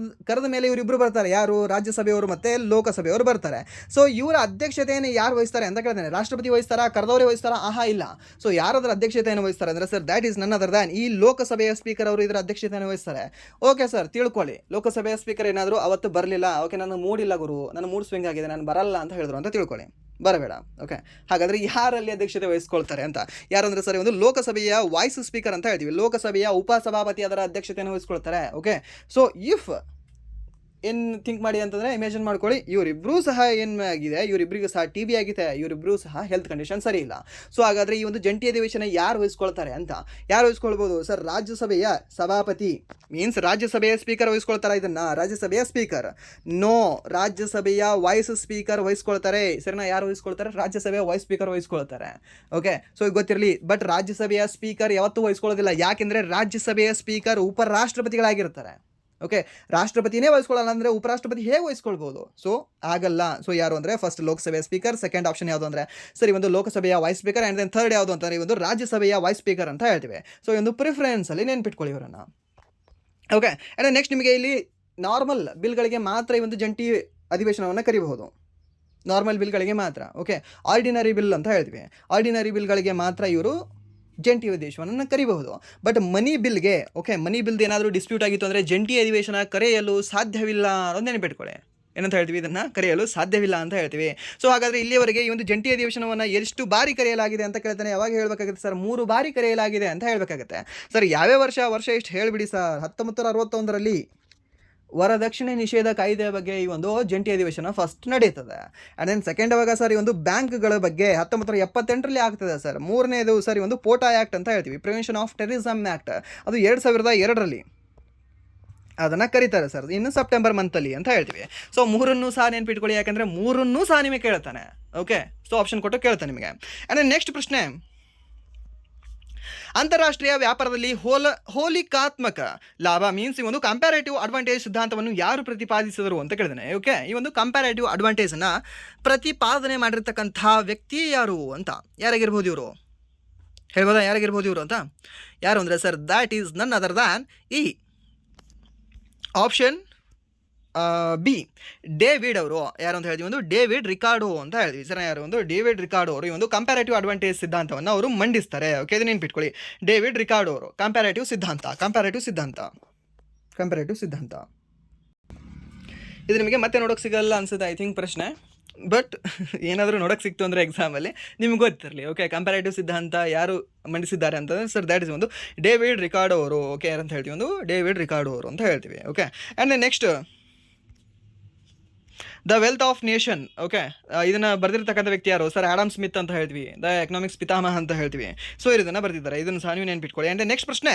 ಕರೆದ ಮೇಲೆ ಇವರಿಬ್ಬರು ಬರ್ತಾರೆ. ಯಾರು? ರಾಜ್ಯಸಭೆಯವರು ಮತ್ತು ಲೋಕಸಭೆಯವರು ಬರ್ತಾರೆ. ಸೊ ಇವರ ಅಧ್ಯಕ್ಷತೆಯನ್ನು ಯಾರು ವಹಿಸ್ತಾರೆ ಅಂತ ಕೇಳ್ತಾನೆ. ರಾಷ್ಟ್ರಪತಿ ವಹಿಸ್ತಾರಾ? ಕರೆದವರೇ ವಹಿಸ್ತಾರಾ? ಇಲ್ಲ. ಸೊ ಯಾರಾದ್ರೂ ಅಧ್ಯಕ್ಷತೆಯನ್ನು ವಹಿಸ್ತಾರೆ ಅಂದರೆ ಸರ್ ದ್ಯಾಟ್ ಈಸ್ ನನ್ ಅದರ್ ದ್ಯಾನ್ ಈ ಲೋಕಸಭೆಯ ಸ್ಪೀಕರ್ ಅವರು ಇದರ ಅಧ್ಯಕ್ಷತೆಯನ್ನು ವಹಿಸ್ತಾರೆ. ಓಕೆ ಸರ್, ತಿಳ್ಕೊಳ್ಳಿ. ಲೋಕಸಭೆಯ ಸ್ಪೀಕರ್ ಏನಾದರೂ ಅವತ್ತು ಬರಲಿಲ್ಲ, ಓಕೆ ನನಗೆ ಮೂಡಿಲ್ಲ ಗುರು, ನನ್ನ ಮೂಡ್ ಸ್ವಿಂಗ್ ಆಗಿದೆ, ನಾನು ಬರಲ್ಲ ಅಂತ ಹೇಳಿದ್ರು ಅಂತ ತಿಳ್ಕೊಳ್ಳಿ, ಬರಬೇಡ. ಓಕೆ, ಹಾಗಾದರೆ ಯಾರಲ್ಲಿ ಅಧ್ಯಕ್ಷತೆ ವಹಿಸ್ಕೊಳ್ತಾರೆ ಅಂತ? ಯಾರಂದರೆ ಸರಿ ಒಂದು ಲೋಕಸಭೆಯ ವಾಯ್ಸ್ ಸ್ಪೀಕರ್ ಅಂತ ಹೇಳ್ತೀವಿ. ಲೋಕಸಭೆಯ ಉಪಸಭಾಪತಿ ಅದರ ಅಧ್ಯಕ್ಷತೆಯನ್ನು ವಹಿಸ್ಕೊಳ್ತಾರೆ. ಓಕೆ, ಸೊ ಇಫ್ ಏನು ಥಿಂಕ್ ಮಾಡಿ ಅಂತಂದರೆ ಇಮ್ಯಾಜಿನ್ ಮಾಡ್ಕೊಳ್ಳಿ, ಇವರಿಬ್ಬರೂ ಸಹ ಏನಾಗಿದೆ, ಇವರಿಬ್ಬರಿಗೂ ಸಹ TB ಆಗಿದೆ, ಇವರಿಬ್ಬರೂ ಸಹ ಹೆಲ್ತ್ ಕಂಡೀಷನ್ ಸರಿ ಇಲ್ಲ. ಸೊ ಹಾಗಾದರೆ ಈ ಒಂದು ಜಂಟಿ ಅಧಿವೇಶನ ಯಾರು ವಹಿಸ್ಕೊಳ್ತಾರೆ ಅಂತ? ಯಾರು ವಹಿಸ್ಕೊಳ್ಬೋದು ಸರ್? ರಾಜ್ಯಸಭೆಯ ಸಭಾಪತಿ, ಮೀನ್ಸ್ ರಾಜ್ಯಸಭೆಯ ಸ್ಪೀಕರ್ ವಹಿಸ್ಕೊಳ್ತಾರೆ ಇದನ್ನು. ರಾಜ್ಯಸಭೆಯ ಸ್ಪೀಕರ್ ನೋ, ರಾಜ್ಯಸಭೆಯ ವಾಯ್ಸ್ ಸ್ಪೀಕರ್ ವಹಿಸ್ಕೊಳ್ತಾರೆ. ಸರಿನಾ? ಯಾರು ವಹಿಸ್ಕೊಳ್ತಾರೆ? ರಾಜ್ಯಸಭೆಯ ವಾಯ್ಸ್ ಸ್ಪೀಕರ್ ವಹಿಸ್ಕೊಳ್ತಾರೆ. ಓಕೆ, ಸೊ ಇದು ಗೊತ್ತಿರಲಿ. ಬಟ್ ರಾಜ್ಯಸಭೆಯ ಸ್ಪೀಕರ್ ಯಾವತ್ತೂ ವಹಿಸ್ಕೊಳ್ಳೋದಿಲ್ಲ. ಯಾಕೆಂದರೆ ರಾಜ್ಯಸಭೆಯ ಸ್ಪೀಕರ್ ಉಪರಾಷ್ಟ್ರಪತಿಗಳಾಗಿರ್ತಾರೆ. ಓಕೆ, ರಾಷ್ಟ್ರಪತಿನೇ ವಹಿಸ್ಕೊಳ್ಳಲ್ಲ ಅಂದರೆ ಉಪರಾಷ್ಟ್ರಪತಿ ಹೇಗೆ ವಹಿಸ್ಕೊಳ್ಬೋದು? ಸೊ ಆಗಲ್ಲ. ಸೊ ಯಾರು ಅಂದರೆ ಫಸ್ಟ್ ಲೋಕಸಭೆಯ ಸ್ಪೀಕರ್, ಸೆಕೆಂಡ್ ಆಪ್ಷನ್ ಯಾವುದು ಅಂದರೆ ಸರಿ ಒಂದು ಲೋಕಸಭೆಯ voice speaker, and then third ಯಾವುದು ಅಂತಂದರೆ ಒಂದು ರಾಜ್ಯಸಭೆಯ ವಾಯ್ಸ್ ಸ್ಪೀಕರ್ ಅಂತ ಹೇಳ್ತೀವಿ. ಸೊ ಒಂದು ಪ್ರಿಫರೆನ್ಸಲ್ಲಿ ನೆನ್ಪಿಟ್ಕೊಳ್ಳಿ ಇವರನ್ನು. ಓಕೆ, ಆ್ಯಂಡ್ ನೆಕ್ಸ್ಟ್ ನಿಮಗೆ ಇಲ್ಲಿ ನಾರ್ಮಲ್ ಬಿಲ್ಗಳಿಗೆ ಮಾತ್ರ ಈ ಒಂದು ಜಂಟಿ ಅಧಿವೇಶನವನ್ನು ಕರಿಬಹುದು. ನಾರ್ಮಲ್ ಬಿಲ್ಗಳಿಗೆ ಮಾತ್ರ. ಓಕೆ, ಆರ್ಡಿನರಿ ಬಿಲ್ ಅಂತ ಹೇಳ್ತೀವಿ. ಆರ್ಡಿನರಿ ಬಿಲ್ಗಳಿಗೆ ಮಾತ್ರ ಇವರು ಜಂಟಿ ಅಧಿವೇಶನವನ್ನು ಕರಿಬಹುದು. ಬಟ್ ಮನಿ ಬಿಲ್ಗೆ, ಓಕೆ, ಮನಿ ಬಿಲ್ದು ಏನಾದರೂ ಡಿಸ್ಪ್ಯೂಟ್ ಆಗಿತ್ತು ಅಂದರೆ ಜಂಟಿ ಅಧಿವೇಶನ ಕರೆಯಲು ಸಾಧ್ಯವಿಲ್ಲ ಅನ್ನೋದು ನೆನಪಿಟ್ಕೊಳ್ಳಿ. ಏನಂತ ಹೇಳ್ತೀವಿ? ಇದನ್ನು ಕರೆಯಲು ಸಾಧ್ಯವಿಲ್ಲ ಅಂತ ಹೇಳ್ತೀವಿ. ಸೊ ಹಾಗಾದರೆ ಇಲ್ಲಿಯವರೆಗೆ ಈ ಒಂದು ಜಂಟಿ ಅಧಿವೇಶನವನ್ನು ಎಷ್ಟು ಬಾರಿ ಕರೆಯಲಾಗಿದೆ ಅಂತ ಕೇಳ್ತಾನೆ. ಯಾವಾಗ ಹೇಳಬೇಕಾಗುತ್ತೆ ಸರ್? 3 ಬಾರಿ ಕರೆಯಲಾಗಿದೆ ಅಂತ ಹೇಳಬೇಕಾಗುತ್ತೆ. ಸರ್ ಯಾವ್ಯಾವ ವರ್ಷ ಎಷ್ಟು ಹೇಳಿಬಿಡಿ ಸರ್? 1961ರಲ್ಲಿ ವರದಕ್ಷಿಣೆ ನಿಷೇಧ ಕಾಯ್ದೆಯ ಬಗ್ಗೆ ಈ ಒಂದು ಜಂಟಿ ಅಧಿವೇಶನ ಫಸ್ಟ್ ನಡೀತದೆ. ಆ್ಯಂಡ್ ದೆನ್ ಸೆಕೆಂಡ್ ಅವಾಗ ಸರ್ ಈ ಒಂದು ಬ್ಯಾಂಕ್ಗಳ ಬಗ್ಗೆ 1978ರಲ್ಲಿ ಆಗ್ತದೆ ಸರ್. 3ನೇದು ಸರ್ ಈ ಒಂದು ಪೋಟಾ ಆ್ಯಕ್ಟ್ ಅಂತ ಹೇಳ್ತೀವಿ, ಪ್ರಿವೆನ್ಷನ್ ಆಫ್ ಟೆರರಿಸಮ್ ಆ್ಯಕ್ಟ್, ಅದು 2002ರಲ್ಲಿ ಅದನ್ನು ಕರೀತಾರೆ ಸರ್, ಇನ್ನು ಸೆಪ್ಟೆಂಬರ್ ಮಂತಲ್ಲಿ ಅಂತ ಹೇಳ್ತೀವಿ. ಸೊ 3 ಸಹ ನೆನ್ಪಿಟ್ಕೊಳ್ಳಿ, ಯಾಕಂದರೆ 3 ಸಹ ನಿಮಗೆ ಕೇಳ್ತಾನೆ. ಓಕೆ, ಸೊ ಆಪ್ಷನ್ ಕೊಟ್ಟು ಕೇಳ್ತಾನೆ ನಿಮಗೆ. ಆ್ಯಂಡ್ ನೆಕ್ಸ್ಟ್ ಪ್ರಶ್ನೆ, ಅಂತಾರಾಷ್ಟ್ರೀಯ ವ್ಯಾಪಾರದಲ್ಲಿ ಹೋಲಿಕಾತ್ಮಕ ಲಾಭ ಮೀನ್ಸ್ ಈ ಒಂದು ಕಂಪ್ಯಾರೇಟಿವ್ ಅಡ್ವಾಂಟೇಜ್ ಸಿದ್ಧಾಂತವನ್ನು ಯಾರು ಪ್ರತಿಪಾದಿಸಿದರು ಅಂತ ಕೇಳಿದಾನೆ. ಓಕೆ, ಈ ಒಂದು ಕಂಪ್ಯಾರೇಟಿವ್ ಅಡ್ವಾಂಟೇಜನ್ನು ಪ್ರತಿಪಾದನೆ ಮಾಡಿರ್ತಕ್ಕಂಥ ವ್ಯಕ್ತಿ ಯಾರು ಅಂತ? ಯಾರಾಗಿರ್ಬೋದು ಇವರು? ಹೇಳ್ಬೋದಾ ಯಾರಾಗಿರ್ಬೋದು ಇವರು ಅಂತ? ಯಾರು ಅಂದರೆ ಸರ್ ದ್ಯಾಟ್ ಈಸ್ ನನ್ ಅದರ್ ದ್ಯಾನ್ ಈ ಆಪ್ಷನ್ ಬಿ ಡೇವಿಡ್ ಅವರು ಯಾರು ಅಂತ ಹೇಳ್ತೀವಿ, ಒಂದು ಡೇವಿಡ್ ರಿಕಾರ್ಡೋ ಅಂತ ಹೇಳ್ತೀವಿ ಸರ್. ಯಾರು ಒಂದು ಡೇವಿಡ್ ರಿಕಾರ್ಡೋ ಅವರು ಈ ಒಂದು ಕಂಪ್ಯಾರೇಟಿವ್ ಅಡ್ವಾಂಟೇಜ್ ಸಿದ್ಧಾಂತವನ್ನು ಅವರು ಮಂಡಿಸ್ತಾರೆ. ಓಕೆ, ಇದು ನೆನ್ಪಿಟ್ಕೊಳ್ಳಿ, ಡೇವಿಡ್ ರಿಕಾರ್ಡೋ ಅವರು ಕಂಪ್ಯಾರೇಟಿವ್ ಸಿದ್ಧಾಂತ. ಇದು ನಿಮಗೆ ಮತ್ತೆ ನೋಡೋಕೆ ಸಿಗಲ್ಲ ಅನ್ಸುತ್ತೆ ಐ ಥಿಂಕ್ ಪ್ರಶ್ನೆ, ಬಟ್ ಏನಾದರೂ ನೋಡೋಕೆ ಸಿಕ್ತು ಅಂದರೆ ಎಕ್ಸಾಮಲ್ಲಿ ನಿಮ್ಗೆ ಗೊತ್ತಿರಲಿ. ಓಕೆ, ಕಂಪ್ಯಾರೇಟಿವ್ ಸಿದ್ಧಾಂತ ಯಾರು ಮಂಡಿಸಿದ್ದಾರೆ ಅಂತಂದರೆ ಸರ್ ದ್ಯಾಟ್ ಇಸ್ ಒಂದು ಡೇವಿಡ್ ರಿಕಾರ್ಡೋ ಅವರು. ಓಕೆ, ಅಂತ ಹೇಳ್ತೀವಿ, ಒಂದು ಡೇವಿಡ್ ರಿಕಾರ್ಡೋ ಅವರು ಅಂತ ಹೇಳ್ತೀವಿ. Okay, and next the wealth of nation. Okay, ಇದನ್ನು ಬರೆದಿರ್ತಕ್ಕಂಥ ವ್ಯಕ್ತಿ ಯಾರು ಸರ್? ಆಡಮ್ ಸ್ಮಿತ್ ಅಂತ ಹೇಳ್ತೀವಿ, ದ ಎಕನಾಮಿಕ್ಸ್ ಪಿತಾಮಹ ಅಂತ ಹೇಳ್ತೀವಿ. ಸೊ ಇದನ್ನು ಬರೆದಿದ್ದಾರೆ, ಇದನ್ನು ಸಹ ನೀವು ನೆನ್ಪಿಟ್ಕೊಳ್ಳಿ. ಆ್ಯಂಡ್ ನೆಕ್ಸ್ಟ್ ಪ್ರಶ್ನೆ,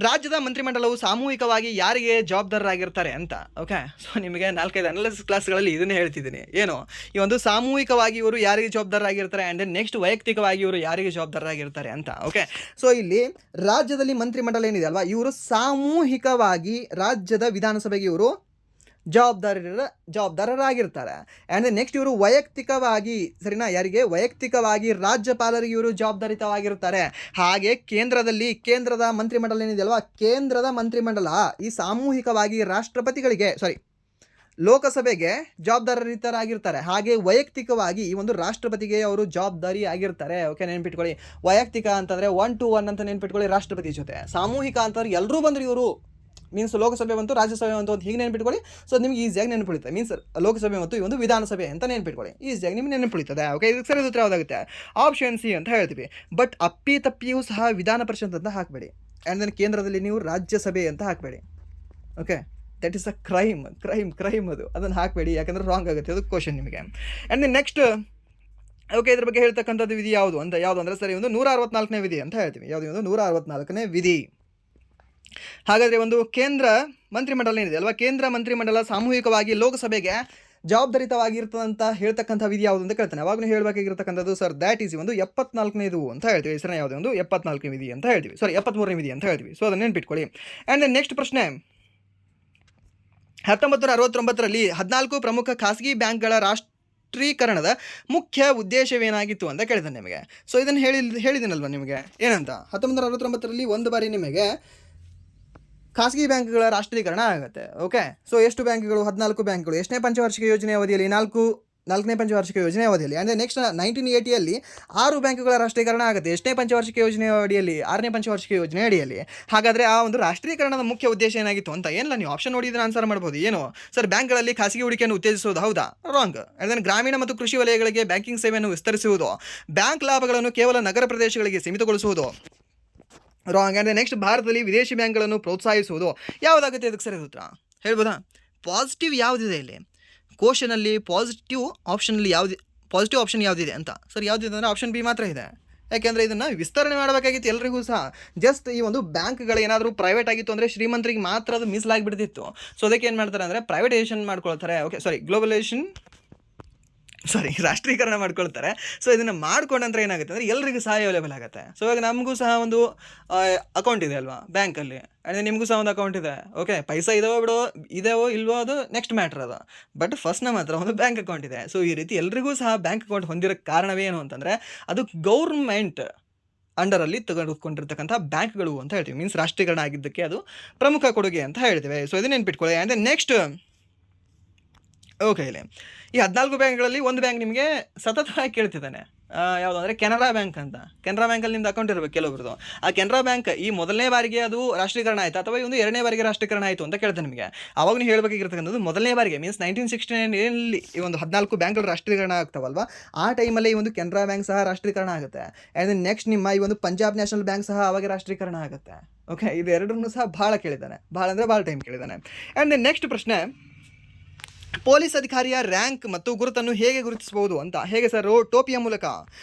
ರಾಜ್ಯದ ಮಂತ್ರಿಮಂಡಲವು ಸಾಮೂಹಿಕವಾಗಿ ಯಾರಿಗೆ ಜವಾಬ್ದಾರರಾಗಿರ್ತಾರೆ ಅಂತ. ಓಕೆ, ಸೊ ನಿಮಗೆ 4-5 ಅನಾಲಿಸಿಸ್ ಕ್ಲಾಸ್ಗಳಲ್ಲಿ ಇದನ್ನೇ ಹೇಳ್ತಿದ್ದೀನಿ. ಏನು ಈ ಒಂದು ಸಾಮೂಹಿಕವಾಗಿ ಇವರು ಯಾರಿಗೆ ಜವಾಬ್ದಾರರಾಗಿರ್ತಾರೆ, ಆ್ಯಂಡ್ ನೆಕ್ಸ್ಟ್ ವೈಯಕ್ತಿಕವಾಗಿ ಇವರು ಯಾರಿಗೆ ಜವಾಬ್ದಾರರಾಗಿರ್ತಾರೆ ಅಂತ. ಓಕೆ, ಸೊ ಇಲ್ಲಿ ರಾಜ್ಯದಲ್ಲಿ ಮಂತ್ರಿಮಂಡಲ ಏನಿದೆ ಅಲ್ವಾ, ಇವರು ಸಾಮೂಹಿಕವಾಗಿ ರಾಜ್ಯದ ವಿಧಾನಸಭೆಗೆ ಇವರು ಜವಾಬ್ದಾರರಾಗಿರ್ತಾರೆ. ಆ್ಯಂಡ್ ನೆಕ್ಸ್ಟ್ ಇವರು ವೈಯಕ್ತಿಕವಾಗಿ, ಸರಿನಾ, ಯಾರಿಗೆ ವೈಯಕ್ತಿಕವಾಗಿ ರಾಜ್ಯಪಾಲರಿಗೆ ಇವರು ಜವಾಬ್ದಾರಿತವಾಗಿರ್ತಾರೆ. ಹಾಗೆ ಕೇಂದ್ರದ ಮಂತ್ರಿಮಂಡಲ ಏನಿದೆ ಅಲ್ವಾ, ಕೇಂದ್ರದ ಮಂತ್ರಿಮಂಡಲ ಈ ಸಾಮೂಹಿಕವಾಗಿ ಲೋಕಸಭೆಗೆ ಜವಾಬ್ದಾರಿತರಾಗಿರ್ತಾರೆ. ಹಾಗೆ ವೈಯಕ್ತಿಕವಾಗಿ ಈ ಒಂದು ರಾಷ್ಟ್ರಪತಿಗೆ ಅವರು ಜವಾಬ್ದಾರಿ ಆಗಿರ್ತಾರೆ. ಓಕೆ, ನೆನ್ಪಿಟ್ಕೊಳ್ಳಿ, ವೈಯಕ್ತಿಕ ಅಂತಂದರೆ 1 to 1 ಅಂತ ನೆನ್ಪಿಟ್ಕೊಳ್ಳಿ ರಾಷ್ಟ್ರಪತಿ ಜೊತೆ. ಸಾಮೂಹಿಕ ಅಂತಂದ್ರೆ ಎಲ್ಲರೂ ಬಂದರು ಇವರು, ಮೀನ್ಸ್ ಲೋಕಸಭೆ ಬಂತು, ರಾಜ್ಯಸಭೆ ಬಂತು ಅಂತ ಹೀಗೆ ನೆನ್ಪಿಟ್ಕೊಳ್ಳಿ. ಸೊ ನಿಮ್ಗೆ ಈಸಿಯಾಗಿ ನೆನಪಿಡುತ್ತೆ. ಮೀನ್ಸ್ ಲೋಕಸಭೆ ಮತ್ತು ಈ ಒಂದು ವಿಧಾನಸಭೆ ಅಂತ ನೆನ್ಪಿಟ್ಕೊಳ್ಳಿ, ಈಸಿಯಾಗಿ ನಿಮ್ಗೆ ನೆನಪಿಡುತ್ತದೆ. ಓಕೆ, ಇದಕ್ಕೆ ಸರಿ ಉತ್ತರ ಯಾವುದಾಗುತ್ತೆ? ಆಪ್ಷನ್ ಸಿ ಅಂತ ಹೇಳ್ತೀವಿ. ಬಟ್ ತಪ್ಪಿಯೂ ಸಹ ವಿಧಾನ ಪರಿಷತ್ ಅಂತ ಹಾಕಬೇಡಿ. ಆ್ಯಂಡ್ ದೆನ್ ಕೇಂದ್ರದಲ್ಲಿ ನೀವು ರಾಜ್ಯಸಭೆ ಅಂತ ಹಾಕಬೇಡಿ. Okay, that is a crime ಅದನ್ನು ಹಾಕಬೇಡಿ, ಯಾಕಂದರೆ ರಾಂಗ್ ಆಗುತ್ತೆ ಅದು ಕ್ವಶನ್ ನಿಮಗೆ. ಆ್ಯಂಡ್ ದೆನ್ ನೆಕ್ಸ್ಟ್, ಓಕೆ, ಇದ್ರ ಬಗ್ಗೆ ಹೇಳ್ತಕ್ಕಂಥದ್ದು ವಿಧಿ ಯಾವುದು ಅಂದರೆ ಸರಿ ಒಂದು 164ನೇ ವಿಧಿ ಅಂತ ಹೇಳ್ತೀವಿ. ಯಾವುದು ಒಂದು 164ನೇ ವಿಧಿ. ಹಾಗಾದರೆ ಒಂದು ಕೇಂದ್ರ ಮಂತ್ರಿಮಂಡಲ ಏನಿದೆ ಅಲ್ವಾ, ಕೇಂದ್ರ ಮಂತ್ರಿಮಂಡಲ ಸಾಮೂಹಿಕವಾಗಿ ಲೋಕಸಭೆಗೆ ಜವಾಬ್ದಾರಿತವಾಗಿರ್ತದಂತ ಹೇಳ್ತಕ್ಕಂಥ ವಿಧಿ ಯಾವುದು ಅಂತ ಕೇಳ್ತಾನೆ. ಅವಾಗಲೂ ಹೇಳಬೇಕಾಗಿರ್ತಕ್ಕಂಥದ್ದು ಸರ್ ದ್ಯಾಟ್ ಈಸ್ ಒಂದು 74ನೇದು ಅಂತ ಹೇಳ್ತೀವಿ. ಹೆಸರನ್ನ ಯಾವುದೇ ಒಂದು 74ನೇ ವಿಧಿ ಅಂತ ಹೇಳ್ತೀವಿ, 73ನೇ ವಿಧಿ ಅಂತ ಹೇಳ್ತೀವಿ. ಸೊ ಅದನ್ನು ನೆನ್ಪಿಟ್ಕೊಳ್ಳಿ. ಆ್ಯಂಡ್ ದೆನ್ ನೆಕ್ಸ್ಟ್ ಪ್ರಶ್ನೆ, 1969ರಲ್ಲಿ 14 ಪ್ರಮುಖ ಖಾಸಗಿ ಬ್ಯಾಂಕ್ಗಳ ರಾಷ್ಟ್ರೀಕರಣದ ಮುಖ್ಯ ಉದ್ದೇಶವೇನಾಗಿತ್ತು ಅಂತ ಕೇಳಿದ್ದಾನೆ ನಿಮಗೆ. ಸೊ ಇದನ್ನು ಹೇಳಿದ್ದೀನಲ್ವ ನಿಮಗೆ, ಏನಂತ 1969ರಲ್ಲಿ ಒಂದು ಬಾರಿ ನಿಮಗೆ ಖಾಸಗಿ ಬ್ಯಾಂಕ್ಗಳ ರಾಷ್ಟ್ರೀಕರಣ ಆಗುತ್ತೆ. ಓಕೆ, ಸೊ ಎಷ್ಟು ಬ್ಯಾಂಕ್ಗಳು? 14 ಬ್ಯಾಂಕ್ಗಳು. ಎಷ್ಟನೇ ಪಂಚವಾರ್ಷಿಕ ಯೋಜನೆ ಅವಧಿಯಲ್ಲಿ? ನಾಲ್ಕನೇ ಪಂಚವಾರ್ಷಿಕ ಯೋಜನೆ ಅವಧಿಯಲ್ಲಿ. ಅಂದರೆ ನೆಕ್ಸ್ಟ್ 1980ಯಲ್ಲಿ 6 ಬ್ಯಾಂಕ್ಗಳ ರಾಷ್ಟ್ರೀಕರಣ ಆಗುತ್ತೆ. ಎಷ್ಟನೇ ಪಂಚವಾರ್ಷಿಕ ಯೋಜನೆ ಅಡಿಯಲ್ಲಿ? 6ನೇ ಪಂಚವಾರ್ಷಿಕ ಯೋಜನೆ ಅಡಿಯಲ್ಲಿ. ಹಾಗಾದರೆ ಆ ಒಂದು ರಾಷ್ಟ್ರೀಕರಣದ ಮುಖ್ಯ ಉದ್ದೇಶ ಏನಾಗಿತ್ತು ಅಂತ ಏನಿಲ್ಲ, ನೀವು ಆಪ್ಷನ್ ನೋಡಿದ್ರೆ ಆನ್ಸರ್ ಮಾಡ್ಬೋದು. ಏನು ಸರ್, ಬ್ಯಾಂಕ್ಗಳಲ್ಲಿ ಖಾಸಗಿ ಹೂಡಿಕೆಯನ್ನು ಉತ್ತೇಜಿಸುವುದು, ಹೌದಾ? ರಾಂಗ್. ಅದನ್ನು ಗ್ರಾಮೀಣ ಮತ್ತು ಕೃಷಿ ವಲಯಗಳಿಗೆ ಬ್ಯಾಂಕಿಂಗ್ ಸೇವೆಯನ್ನು ವಿಸ್ತರಿಸುವುದು, ಬ್ಯಾಂಕ್ ಲಾಭಗಳನ್ನು ಕೇವಲ ನಗರ ಪ್ರದೇಶಗಳಿಗೆ ಸೀಮಿತಗೊಳಿಸುವುದು, ರಾಂಗ್. ಅಂದರೆ ನೆಕ್ಸ್ಟ್ ಭಾರತದಲ್ಲಿ ವಿದೇಶಿ ಬ್ಯಾಂಕ್ಗಳನ್ನು ಪ್ರೋತ್ಸಾಹಿಸುವುದು. ಯಾವುದಾಗುತ್ತೆ ಇದಕ್ಕೆ ಸರಿ ಉತ್ತರ ಹೇಳ್ಬೋದಾ? ಪಾಸಿಟಿವ್ ಯಾವುದಿದೆ ಇಲ್ಲಿ ಕ್ವಶನಲ್ಲಿ? ಪಾಸಿಟಿವ್ ಆಪ್ಷನ್ ಯಾವುದಿದೆ ಅಂತ ಸರ್, ಯಾವುದಿದೆ ಅಂದರೆ ಆಪ್ಷನ್ ಬಿ ಮಾತ್ರ ಇದೆ. ಯಾಕೆಂದರೆ ಇದನ್ನು ವಿಸ್ತರಣೆ ಮಾಡಬೇಕಾಗಿತ್ತು ಎಲ್ರಿಗೂ ಸಹ. ಜಸ್ಟ್ ಈ ಒಂದು ಬ್ಯಾಂಕ್ಗಳು ಏನಾದರೂ ಪ್ರೈವೇಟ್ ಆಗಿತ್ತು ಅಂದರೆ ಶ್ರೀಮಂತರಿಗೆ ಮಾತ್ರ ಅದು ಮೀಸಲಾಗಿಬಿಡ್ತಿತ್ತು. ಸೊ ಅದಕ್ಕೆ ಏನು ಮಾಡ್ತಾರೆ ಅಂದರೆ ಪ್ರೈವೇಟೈಸೇಷನ್ ಮಾಡ್ಕೊಳ್ತಾರೆ. ಓಕೆ, ರಾಷ್ಟ್ರೀಕರಣ ಮಾಡ್ಕೊಳ್ತಾರೆ. ಸೊ ಇದನ್ನು ಮಾಡ್ಕೊಂಡಂದ್ರೆ ಏನಾಗುತ್ತೆ ಅಂದರೆ ಎಲ್ರಿಗೂ ಸಹ ಅವೈಲೇಬಲ್ ಆಗುತ್ತೆ. ಸೊ ಇವಾಗ ನಮಗೂ ಸಹ ಒಂದು ಅಕೌಂಟ್ ಇದೆ ಅಲ್ವಾ ಬ್ಯಾಂಕಲ್ಲಿ, ಅಂದರೆ ನಿಮಗೂ ಸಹ ಒಂದು ಅಕೌಂಟ್ ಇದೆ. ಓಕೆ, ಪೈಸಾ ಇದಾವೋ ಇಲ್ವೋ ಅದು ನೆಕ್ಸ್ಟ್ ಮ್ಯಾಟ್ರ್ ಅದು, ಬಟ್ ಫಸ್ಟ್ ನಮ್ಮ ಹತ್ರ ಒಂದು ಬ್ಯಾಂಕ್ ಅಕೌಂಟ್ ಇದೆ. ಸೊ ಈ ರೀತಿ ಎಲ್ರಿಗೂ ಸಹ ಬ್ಯಾಂಕ್ ಅಕೌಂಟ್ ಹೊಂದಿರೋಕ್ಕೆ ಕಾರಣವೇನು ಅಂತಂದರೆ ಅದು ಗೌರ್ಮೆಂಟ್ ಅಂಡರಲ್ಲಿ ತೆಗೆದುಕೊಂಡಿರ್ತಕ್ಕಂಥ ಬ್ಯಾಂಕ್ಗಳು ಅಂತ ಹೇಳ್ತೀವಿ. ಮೀನ್ಸ್ ರಾಷ್ಟ್ರೀಕರಣ ಆಗಿದ್ದಕ್ಕೆ ಅದು ಪ್ರಮುಖ ಕೊಡುಗೆ ಅಂತ ಹೇಳ್ತೀವಿ. ಸೊ ಇದನ್ನ ನೆನ್ಪಿಟ್ಕೊಳ್ಳಿ. ಆ್ಯಂಡ್ ನೆಕ್ಸ್ಟ್, ಓಕೆ, ಇಲ್ಲಿ ಈ 14 ಬ್ಯಾಂಕ್ಗಳಲ್ಲಿ ಒಂದು ಬ್ಯಾಂಕ್ ನಿಮಗೆ ಸತತವಾಗಿ ಕೇಳ್ತಿದ್ದಾನೆ. ಯಾವುದು ಅಂದರೆ ಕೆನರಾ ಬ್ಯಾಂಕ್ ಅಂತ. ಕೆನರಾ ಬ್ಯಾಂಕಲ್ಲಿ ನಿಮ್ದು ಅಕೌಂಟ್ ಇರಬೇಕು ಕೆಲವೊಬ್ರದ್ದು. ಆ ಕೆನರಾ ಬ್ಯಾಂಕ್ ಈ ಮೊದಲನೇ ಬಾರಿಗೆ ಅದು ರಾಷ್ಟ್ರೀಕರಣ ಆಯಿತು ಅಥವಾ ಈ ಒಂದು 2ನೇ ಬಾರಿಗೆ ರಾಷ್ಟ್ರೀಕರಣ ಆಯಿತು ಅಂತ ಕೇಳ್ತಾನೆ ನಿಮಗೆ. ಅವಾಗ ನೀವು ಹೇಳಬೇಕಾಗಿರ್ತಕ್ಕಂಥದ್ದು ಮೊದಲನೇ ಬಾರಿಗೆ, ಮೀನ್ಸ್ 1969ರಲ್ಲಿ ಈ ಒಂದು 14 ಬ್ಯಾಂಕ್ಗಳು ರಾಷ್ಟ್ರೀಕರಣ ಆಗ್ತಾವಲ್ವ, ಆ ಟೈಮಲ್ಲಿ ಈ ಒಂದು ಕೆನರಾ ಬ್ಯಾಂಕ್ ಸಹ ರಾಷ್ಟ್ರೀಕರಣ ಆಗುತ್ತೆ. ಆ್ಯಂಡ್ ನೆಕ್ಸ್ಟ್ ನಿಮ್ಮ ಈ ಒಂದು ಪಂಜಾಬ್ ನ್ಯಾಷನಲ್ ಬ್ಯಾಂಕ್ ಸಹ ಅವಾಗ ರಾಷ್ಟ್ರೀಕರಣ ಆಗುತ್ತೆ. ಓಕೆ, ಇವೆರಡನ್ನೂ ಸಹ ಭಾಳ ಕೇಳಿದ್ದಾನೆ, ಭಾಳ ಟೈಮ್ ಕೇಳಿದ್ದಾನೆ. ಆ್ಯಂಡ್ ನೆಕ್ಸ್ಟ್ ಪ್ರಶ್ನೆ, ಪೊಲೀಸ್ ಅಧಿಕಾರಿಯ ರ್ಯಾಂಕ್ ಮತ್ತು ಗುರುತನ್ನು ಹೇಗೆ ಗುರುತಿಸಬಹುದು ಅಂತ. ಹೇಗೆ ಸರ್? ಟೋಪಿಯ ಮೂಲಕ,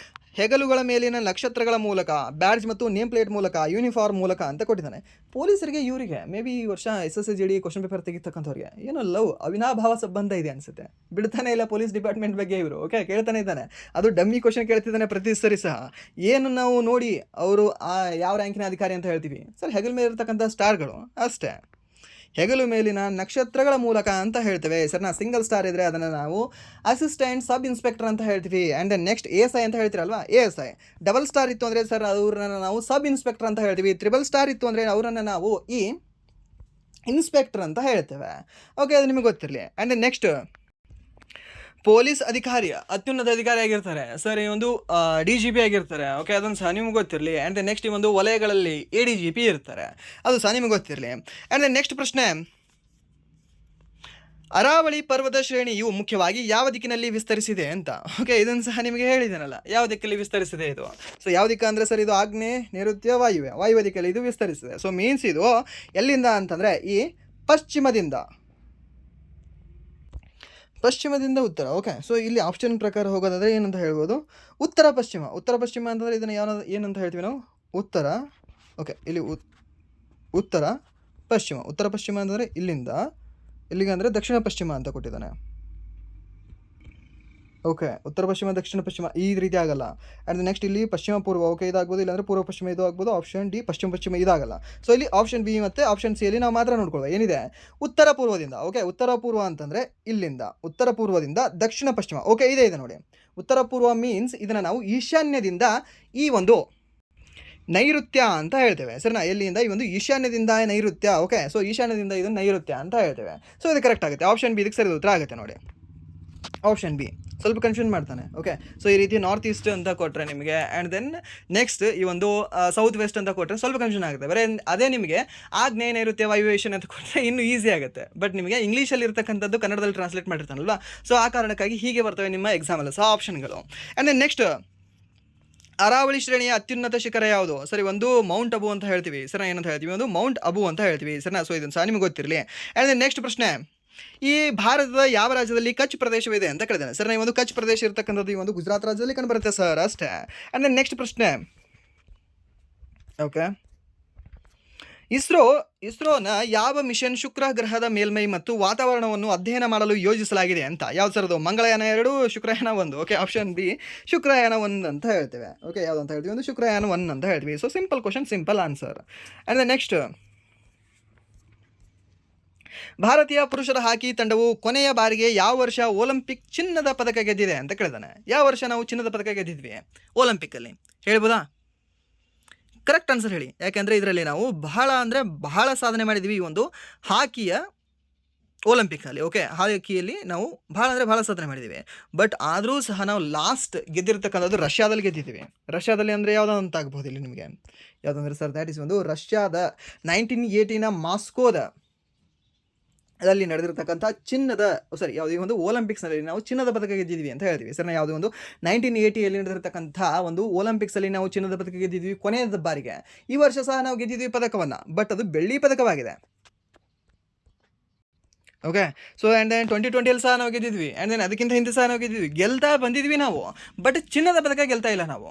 ಹೆಗಲುಗಳ ಮೇಲಿನ ನಕ್ಷತ್ರಗಳ ಮೂಲಕ, ಬ್ಯಾಡ್ಜ್ ಮತ್ತು ನೇಮ್ ಪ್ಲೇಟ್ ಮೂಲಕ, ಯೂನಿಫಾರ್ಮ್ ಮೂಲಕ ಅಂತ ಕೊಟ್ಟಿದ್ದಾನೆ. ಪೊಲೀಸರಿಗೆ ಇವರಿಗೆ ಮೇ ಬಿ ಈ ವರ್ಷ SSLCD ಕ್ವಶನ್ ಪೇಪರ್ ತೆಗಿತಕ್ಕಂಥವ್ರಿಗೆ ಏನೋ ಅವಿನಾಭಾವ ಸಂಬಂಧ ಇದೆ ಅನಿಸುತ್ತೆ. ಬಿಡ್ತಾನೆ ಇಲ್ಲ ಪೊಲೀಸ್ ಡಿಪಾರ್ಟ್ಮೆಂಟ್ ಬಗ್ಗೆ ಇವರು. ಓಕೆ, ಕೇಳ್ತಾನೆ ಇದ್ದಾನೆ. ಅದು ಡಮ್ಮಿ ಕ್ವಶನ್ ಕೇಳ್ತಿದ್ದಾನೆ ಪ್ರತಿ ಸರಿ ಸಹ. ಏನು ನಾವು ನೋಡಿ ಅವರು ಯಾವ ರ್ಯಾಂಕಿನ ಅಧಿಕಾರಿ ಅಂತ ಹೇಳ್ತೀವಿ ಸರ್? ಹೆಗಲ ಮೇಲೆ ಇರತಕ್ಕಂಥ ಸ್ಟಾರ್ಗಳು ಅಷ್ಟೇ. ಹೆಗಲು ಮೇಲಿನ ನಕ್ಷತ್ರಗಳ ಮೂಲಕ ಅಂತ ಹೇಳ್ತೇವೆ. ಸರ್ನ ಸಿಂಗಲ್ ಸ್ಟಾರ್ ಇದ್ದರೆ ಅದನ್ನು ನಾವು ಅಸಿಸ್ಟೆಂಟ್ ಸಬ್ ಇನ್ಸ್ಪೆಕ್ಟರ್ ಅಂತ ಹೇಳ್ತೀವಿ. ಆ್ಯಂಡ್ ನೆಕ್ಸ್ಟ್ ASI ಅಂತ ಹೇಳ್ತೀರಲ್ವಾ, ASI. ಡಬಲ್ ಸ್ಟಾರ್ ಇತ್ತು ಅಂದರೆ ಸರ್ ಅವ್ರನ್ನ ನಾವು ಸಬ್ ಇನ್ಸ್ಪೆಕ್ಟರ್ ಅಂತ ಹೇಳ್ತೀವಿ. 3 ಸ್ಟಾರ್ ಇತ್ತು ಅಂದರೆ ಅವರನ್ನು ನಾವು ಈ ಇನ್ಸ್ಪೆಕ್ಟರ್ ಅಂತ ಹೇಳ್ತೇವೆ. ಓಕೆ, ಅದು ನಿಮಗೆ ಗೊತ್ತಿರಲಿ. ಆ್ಯಂಡ್ ನೆಕ್ಸ್ಟ್ ಪೊಲೀಸ್ ಅಧಿಕಾರಿ, ಅತ್ಯುನ್ನತ ಅಧಿಕಾರಿ ಆಗಿರ್ತಾರೆ ಸರ್, ಈ ಒಂದು DGP ಆಗಿರ್ತಾರೆ. ಓಕೆ, ಅದನ್ನು ಸಹ ನಿಮ್ಗೆ ಗೊತ್ತಿರಲಿ. ಆ್ಯಂಡ್ ನೆಕ್ಸ್ಟ್ ಈ ಒಂದು ವಲಯಗಳಲ್ಲಿ ADGP ಇರ್ತಾರೆ, ಅದು ಸಹ ನಿಮಗೆ ಗೊತ್ತಿರಲಿ. ಆ್ಯಂಡ್ ನೆಕ್ಸ್ಟ್ ಪ್ರಶ್ನೆ, ಅರಾವಳಿ ಪರ್ವತ ಶ್ರೇಣಿಯು ಮುಖ್ಯವಾಗಿ ಯಾವ ದಿಕ್ಕಿನಲ್ಲಿ ವಿಸ್ತರಿಸಿದೆ ಅಂತ. ಓಕೆ, ಇದನ್ನು ಸಹ ನಿಮಗೆ ಹೇಳಿದ್ದೇನಲ್ಲ, ಯಾವ ದಿಕ್ಕಲ್ಲಿ ವಿಸ್ತರಿಸಿದೆ ಇದು. ಸೊ ಯಾವ ದಿಕ್ಕ ಅಂದರೆ ಸರ್, ಇದು ಆಗ್ನೇಯ, ನೈಋತ್ಯ, ವಾಯುವ್ಯ ದಿಕ್ಕಲ್ಲಿ ಇದು ವಿಸ್ತರಿಸಿದೆ. ಸೊ ಮೀನ್ಸ್ ಇದು ಎಲ್ಲಿಂದ ಅಂತಂದರೆ ಈ ಪಶ್ಚಿಮದಿಂದ ಉತ್ತರ. ಓಕೆ, ಸೊ ಇಲ್ಲಿ ಆಪ್ಷನ್ ಪ್ರಕಾರ ಹೋಗೋದಾದರೆ ಏನಂತ ಹೇಳ್ಬೋದು, ಉತ್ತರ ಪಶ್ಚಿಮ ಅಂತಂದರೆ ಇದನ್ನು ಏನಂತ ಹೇಳ್ತೀವಿ ನಾವು, ಉತ್ತರ. ಓಕೆ, ಇಲ್ಲಿ ಉತ್ತರ ಪಶ್ಚಿಮ ಅಂತಂದರೆ ಇಲ್ಲಿಂದ ಇಲ್ಲಿಗೆ ಅಂದರೆ ದಕ್ಷಿಣ ಪಶ್ಚಿಮ ಅಂತ ಕೊಟ್ಟಿದ್ದಾನೆ. ಓಕೆ, ಉತ್ತರ ಪಶ್ಚಿಮ, ದಕ್ಷಿಣ ಪಶ್ಚಿಮ ಈ ರೀತಿ ಆಗಲ್ಲ. ಆ್ಯಂಡ್ ನೆಕ್ಸ್ಟ್ ಇಲ್ಲಿ ಪಶ್ಚಿಮ ಪೂರ್ವ. ಓಕೆ, ಇದಾಗ್ಬೋದು, ಇಲ್ಲಾಂದರೆ ಪೂರ್ವ ಪಶ್ಚಿಮ ಇದು ಆಗ್ಬೋದು. ಆಪ್ಷನ್ ಡಿ ಪಶ್ಚಿಮ ಇದಾಗಲ್ಲ. ಸೊ ಇಲ್ಲಿ ಆಪ್ಷನ್ ಬಿ ಮತ್ತು ಆಪ್ಷನ್ ಸಿ ಅಲ್ಲಿ ನಾವು ಮಾತ್ರ ನೋಡ್ಕೊಳ್ಳೋದು ಏನಿದೆ, ಉತ್ತರ ಪೂರ್ವದಿಂದ. ಓಕೆ, ಉತ್ತರ ಪೂರ್ವ ಅಂತಂದರೆ ಇಲ್ಲಿಂದ, ಉತ್ತರ ಪೂರ್ವದಿಂದ ದಕ್ಷಿಣ ಪಶ್ಚಿಮ. ಓಕೆ, ಇದೆ ನೋಡಿ, ಉತ್ತರ ಪೂರ್ವ ಮೀನ್ಸ್ ಇದನ್ನು ನಾವು ಈಶಾನ್ಯದಿಂದ ಈ ಒಂದು ನೈಋತ್ಯ ಅಂತ ಹೇಳ್ತೇವೆ. ಸರಿನಾ, ಎಲ್ಲಿಂದ ಈ ಒಂದು ಈಶಾನ್ಯದಿಂದ ನೈಋತ್ಯ. ಓಕೆ, ಸೊ ಈಶಾನ್ಯದಿಂದ ಇದನ್ನು ನೈಋತ್ಯ ಅಂತ ಹೇಳ್ತೇವೆ. ಸೊ ಇದು ಕರೆಕ್ಟ್ ಆಗುತ್ತೆ. ಆಪ್ಷನ್ ಬಿ ಇದಕ್ಕೆ ಸರಿ ಉತ್ತರ ಆಗುತ್ತೆ ನೋಡಿ, ಆಪ್ಷನ್ ಬಿ. ಸ್ವಲ್ಪ ಕನ್ಫ್ಯೂಷನ್ ಮಾಡ್ತಾನೆ. ಓಕೆ, ಸೊ ಈ ರೀತಿ ನಾರ್ತ್ ಈಸ್ಟ್ ಅಂತ ಕೊಟ್ಟರೆ ನಿಮಗೆ, ಆ್ಯಂಡ್ ದೆನ್ ನೆಕ್ಸ್ಟ್ ಈ ಒಂದು ಸೌತ್ ವೆಸ್ಟ್ ಅಂತ ಕೊಟ್ಟರೆ ಸ್ವಲ್ಪ ಕನ್ಫ್ಯೂಷನ್ ಆಗುತ್ತೆ. ಬರೀ ಅದೇ ನಿಮಗೆ ಆಗ್ನೇಯ, ನೈಋತ್ಯ, ವಾಯುವ್ಯ ಅಂತ ಕೊಟ್ಟರೆ ಇನ್ನೂ ಈಸಿ ಆಗುತ್ತೆ. ಬಟ್ ನಿಮಗೆ ಇಂಗ್ಲೀಷಲ್ಲಿ ಇರ್ತಕ್ಕಂಥದ್ದು ಕನ್ನಡದಲ್ಲಿ ಟ್ರಾನ್ಸ್ಲೇಟ್ ಮಾಡಿರ್ತಾನಲ್ವ, ಸೊ ಆ ಕಾರಣಕ್ಕಾಗಿ ಹೀಗೆ ಬರ್ತವೆ ನಿಮ್ಮ ಎಕ್ಸಾಮಲ್ಲಿ ಸಹ ಆಪ್ಷನ್ಗಳು. ಆ್ಯಂಡ್ ದೆನ್ ನೆಕ್ಸ್ಟ್, ಅರಾವಳಿ ಶ್ರೇಣಿಯ ಅತ್ಯುನ್ನತ ಶಿಖರ ಯಾವುದು? ಸರಿ, ಒಂದು ಮೌಂಟ್ ಅಬು ಅಂತ ಹೇಳ್ತೀವಿ. ಸರಿ, ಏನಂತ ಹೇಳ್ತೀವಿ, ಒಂದು ಮೌಂಟ್ ಅಬು ಅಂತ ಹೇಳ್ತೀವಿ. ಸರಿನಾ, ಸೊ ಇದನ್ನು ಸಹ ನಿಮಗೆ ಗೊತ್ತಿರಲಿ. ಆ್ಯಂಡ್ ದೆನ್ ನೆಕ್ಸ್ಟ್ ಪ್ರಶ್ನೆ, ಈ ಭಾರತದ ಯಾವ ರಾಜ್ಯದಲ್ಲಿ ಕಚ್ ಪ್ರದೇಶವಿದೆ ಅಂತ ಕೇಳಿದ್ದಾನೆ. ಸರ್, ಈ ಒಂದು ಕಚ್ ಪ್ರದೇಶ ಇರತಕ್ಕಂಥದ್ದು ಈ ಒಂದು ಗುಜರಾತ್ ರಾಜ್ಯದಲ್ಲಿ ಕಂಡುಬರುತ್ತೆ ಸರ್, ಅಷ್ಟೇ. ಆ್ಯಂಡ್ ದೆನ್ ನೆಕ್ಸ್ಟ್ ಪ್ರಶ್ನೆ, ಓಕೆ, ಇಸ್ರೋನ ಯಾವ ಮಿಷನ್ ಶುಕ್ರ ಗ್ರಹದ ಮೇಲ್ಮೈ ಮತ್ತು ವಾತಾವರಣವನ್ನು ಅಧ್ಯಯನ ಮಾಡಲು ಯೋಜಿಸಲಾಗಿದೆ ಅಂತ? ಯಾವ್ದು ಸರ್ ಅದು? Mangalyaan 2, Shukrayaan 1. Okay, option B Shukrayaan 1 ಅಂತ ಹೇಳ್ತೇವೆ. ಓಕೆ, ಯಾವುದು ಅಂತ ಹೇಳ್ತೀವಿ, ಒಂದು ಶುಕ್ರಯಾನ 1 ಅಂತ ಹೇಳ್ತೀವಿ. So simple question, simple answer. And next, ಭಾರತೀಯ ಪುರುಷರ ಹಾಕಿ ತಂಡವು ಕೊನೆಯ ಬಾರಿಗೆ ಯಾವ ವರ್ಷ ಒಲಿಂಪಿಕ್ ಚಿನ್ನದ ಪದಕ ಗೆದ್ದಿದೆ ಅಂತ ಕೇಳಿದಾನೆ. ಯಾವ ವರ್ಷ ನಾವು ಚಿನ್ನದ ಪದಕ ಗೆದ್ದಿದ್ವಿ ಒಲಿಂಪಿಕ್ಕಲ್ಲಿ, ಹೇಳ್ಬೋದಾ? ಕರೆಕ್ಟ್ ಆನ್ಸರ್ ಹೇಳಿ, ಯಾಕೆಂದರೆ ಇದರಲ್ಲಿ ನಾವು ಬಹಳ ಸಾಧನೆ ಮಾಡಿದ್ವಿ ಈ ಒಂದು ಹಾಕಿಯ ಒಲಿಂಪಿಕ್ನಲ್ಲಿ. ಓಕೆ, ಹಾಕಿಯಲ್ಲಿ ನಾವು ಬಹಳ ಸಾಧನೆ ಮಾಡಿದ್ದೀವಿ. ಬಟ್ ಆದರೂ ಸಹ ನಾವು ಲಾಸ್ಟ್ ಗೆದ್ದಿರ್ತಕ್ಕಂಥದ್ದು ರಷ್ಯಾದಲ್ಲಿ ಗೆದ್ದಿದ್ದೀವಿ. ರಷ್ಯಾದಲ್ಲಿ ಅಂದರೆ ಯಾವುದೋ ಅಂತ ಆಗ್ಬೋದು ಇಲ್ಲಿ ನಿಮಗೆ, ಯಾವುದಂದ್ರೆ ಸರ್, ದ್ಯಾಟ್ ಈಸ್ ಒಂದು ರಷ್ಯಾದ 1980 ಮಾಸ್ಕೋದ ಅದರಲ್ಲಿ ನಡೆದಿರ್ತಕ್ಕಂಥ ಯಾವುದೇ ಒಂದು ಒಲಿಂಪಿಕ್ಸ್ನಲ್ಲಿ ನಾವು ಚಿನ್ನದ ಪದಕ ಗೆದ್ದಿದ್ವಿ ಅಂತ ಹೇಳ್ತೀವಿ. ಸರ್, ಯಾವುದೇ ಒಂದು 1980 ನಡೆದಿರ್ತಕ್ಕಂಥ ಒಂದು ಒಲಿಂಪಿಕ್ಸಲ್ಲಿ ನಾವು ಚಿನ್ನದ ಪದಕ ಗೆದ್ದಿದ್ವಿ ಕೊನೆಯದ ಬಾರಿಗೆ. ಈ ವರ್ಷ ಸಹ ನಾವು ಗೆದ್ದಿದ್ವಿ ಪದಕವನ್ನು, ಬಟ್ ಅದು ಬೆಳ್ಳಿ ಪದಕವಾಗಿದೆ. ಓಕೆ, ಸೊ ಆ್ಯಂಡ್ ದೆನ್ 2020 ಸಹ ನಾವು ಗೆದ್ದಿದ್ವಿ. ಆ್ಯಂಡ್ ದೆನ್ ಅದಕ್ಕಿಂತ ಹಿಂದೆ ಸಹ ನಾವು ಗೆದ್ದಿದ್ವಿ, ಗೆಲ್ತಾ ಬಂದಿದ್ವಿ ನಾವು, ಬಟ್ ಚಿನ್ನದ ಪದಕ ಗೆಲ್ತಾ ಇಲ್ಲ ನಾವು.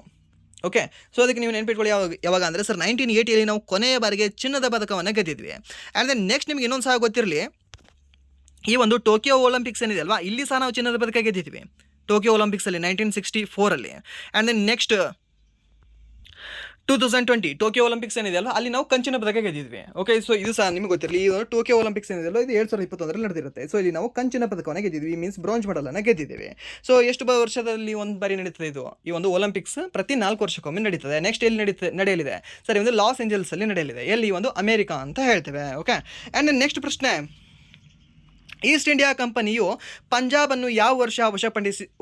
ಓಕೆ, ಸೊ ಅದಕ್ಕೆ ನೀವು ನೆನ್ಪಿಟ್ಕೊಳ್ಳಿ, ಯಾವಾಗ ಅಂದರೆ ಸರ್ 1980 ನಾವು ಕೊನೆಯ ಬಾರಿಗೆ ಚಿನ್ನದ ಪದಕವನ್ನು ಗೆದ್ದಿದ್ವಿ. ಆ್ಯಂಡ್ ದೆನ್ ನೆಕ್ಸ್ಟ್ ನಿಮ್ಗೆ ಇನ್ನೊಂದು ಸಹ ಗೊತ್ತಿರಲಿ, ಈ ಒಂದು ಟೋಕಿಯೋ ಒಲಿಂಪಿಕ್ಸ್ ಏನಿದೆ ಅಲ್ವಾ, ಇಲ್ಲಿ ಸಹ ನಾವು ಚಿನ್ನದ ಪದಕ ಗೆದ್ದಿದ್ವಿ ಟೋಕಿಯೋ ಒಲಿಂಪಿಕ್ಸಲ್ಲಿ 1964. And then next 2020 Tokyo Olympics ಏನಿದೆ ಅಲ್ಲ, ಅಲ್ಲಿ ನಾವು ಕಂಚಿನ ಪದಕ ಗೆದ್ದಿದ್ವಿ. ಓಕೆ, ಸೊ ಇದು ಸಹ ನಿಮಗೆ ಗೊತ್ತಿರಲಿ, ಈ ಟೋಕಿಯೋ ಒಲಿಂಪಿಕ್ಸ್ ಏನಿದೆ ಅಲ್ಲ, ಇದು 2021 ನಡೆದಿರುತ್ತೆ. ಸೊ ಇಲ್ಲಿ ನಾವು ಕಂಚಿನ ಪದಕವನ್ನು ಗೆದ್ದಿದ್ವಿ, ಮೀನ್ಸ್ ಬ್ರಾಂಜ್ ಮೆಡಲನ್ನು ಗೆದ್ದಿದ್ದೇವೆ. ಸೊ ಎಷ್ಟು ವರ್ಷದಲ್ಲಿ ಒಂದು ಬಾರಿ ನಡೀತದೆ ಇದು? ಈ ಒಂದು ಒಲಿಂಪಿಕ್ಸ್ ಪ್ರತಿ 4 ವರ್ಷಕ್ಕೊಮ್ಮೆ ನಡೀತದೆ. ನೆಕ್ಸ್ಟ್ ಎಲ್ಲಿ ನಡೆಯಲಿದೆ ಸರ್? ಒಂದು ಲಾಸ್ ಏಂಜಲ್ಸಲ್ಲಿ ನಡೆಯಲಿದೆ, ಎಲ್ಲಿ ಒಂದು ಅಮೇರಿಕಾ ಅಂತ ಹೇಳ್ತೇವೆ. ಓಕೆ, ಆ್ಯಂಡ್ ನೆಕ್ಸ್ಟ್ ಪ್ರಶ್ನೆ, ಈಸ್ಟ್ ಇಂಡಿಯಾ ಕಂಪನಿಯು ಪಂಜಾಬನ್ನು ಯಾವ ವರ್ಷ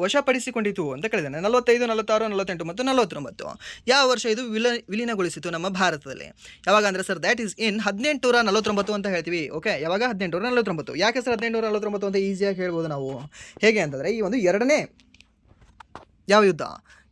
ವಶಪಡಿಸಿಕೊಂಡಿತು ಅಂತ ಕೇಳಿದ್ದಾನೆ. 45, 46, 48 ಮತ್ತು 49 ಯಾವ ವರ್ಷ ಇದು ವಿಲೀನಗೊಳಿಸಿತು ನಮ್ಮ ಭಾರತದಲ್ಲಿ? ಯಾವಾಗ ಅಂದರೆ ಸರ್, ದ್ಯಾಟ್ ಈಸ್ ಇನ್ 1849 ಅಂತ ಹೇಳ್ತೀವಿ. ಓಕೆ, ಯಾವಾಗ? 1849. ಯಾಕೆ ಸರ್ 1849 ಅಂತ ಈಸಿಯಾಗಿ ಹೇಳ್ಬೋದು ನಾವು? ಹೇಗೆ ಅಂತಂದರೆ, ಈ ಒಂದು ಎರಡನೇ ಯಾವ ಯುದ್ಧ,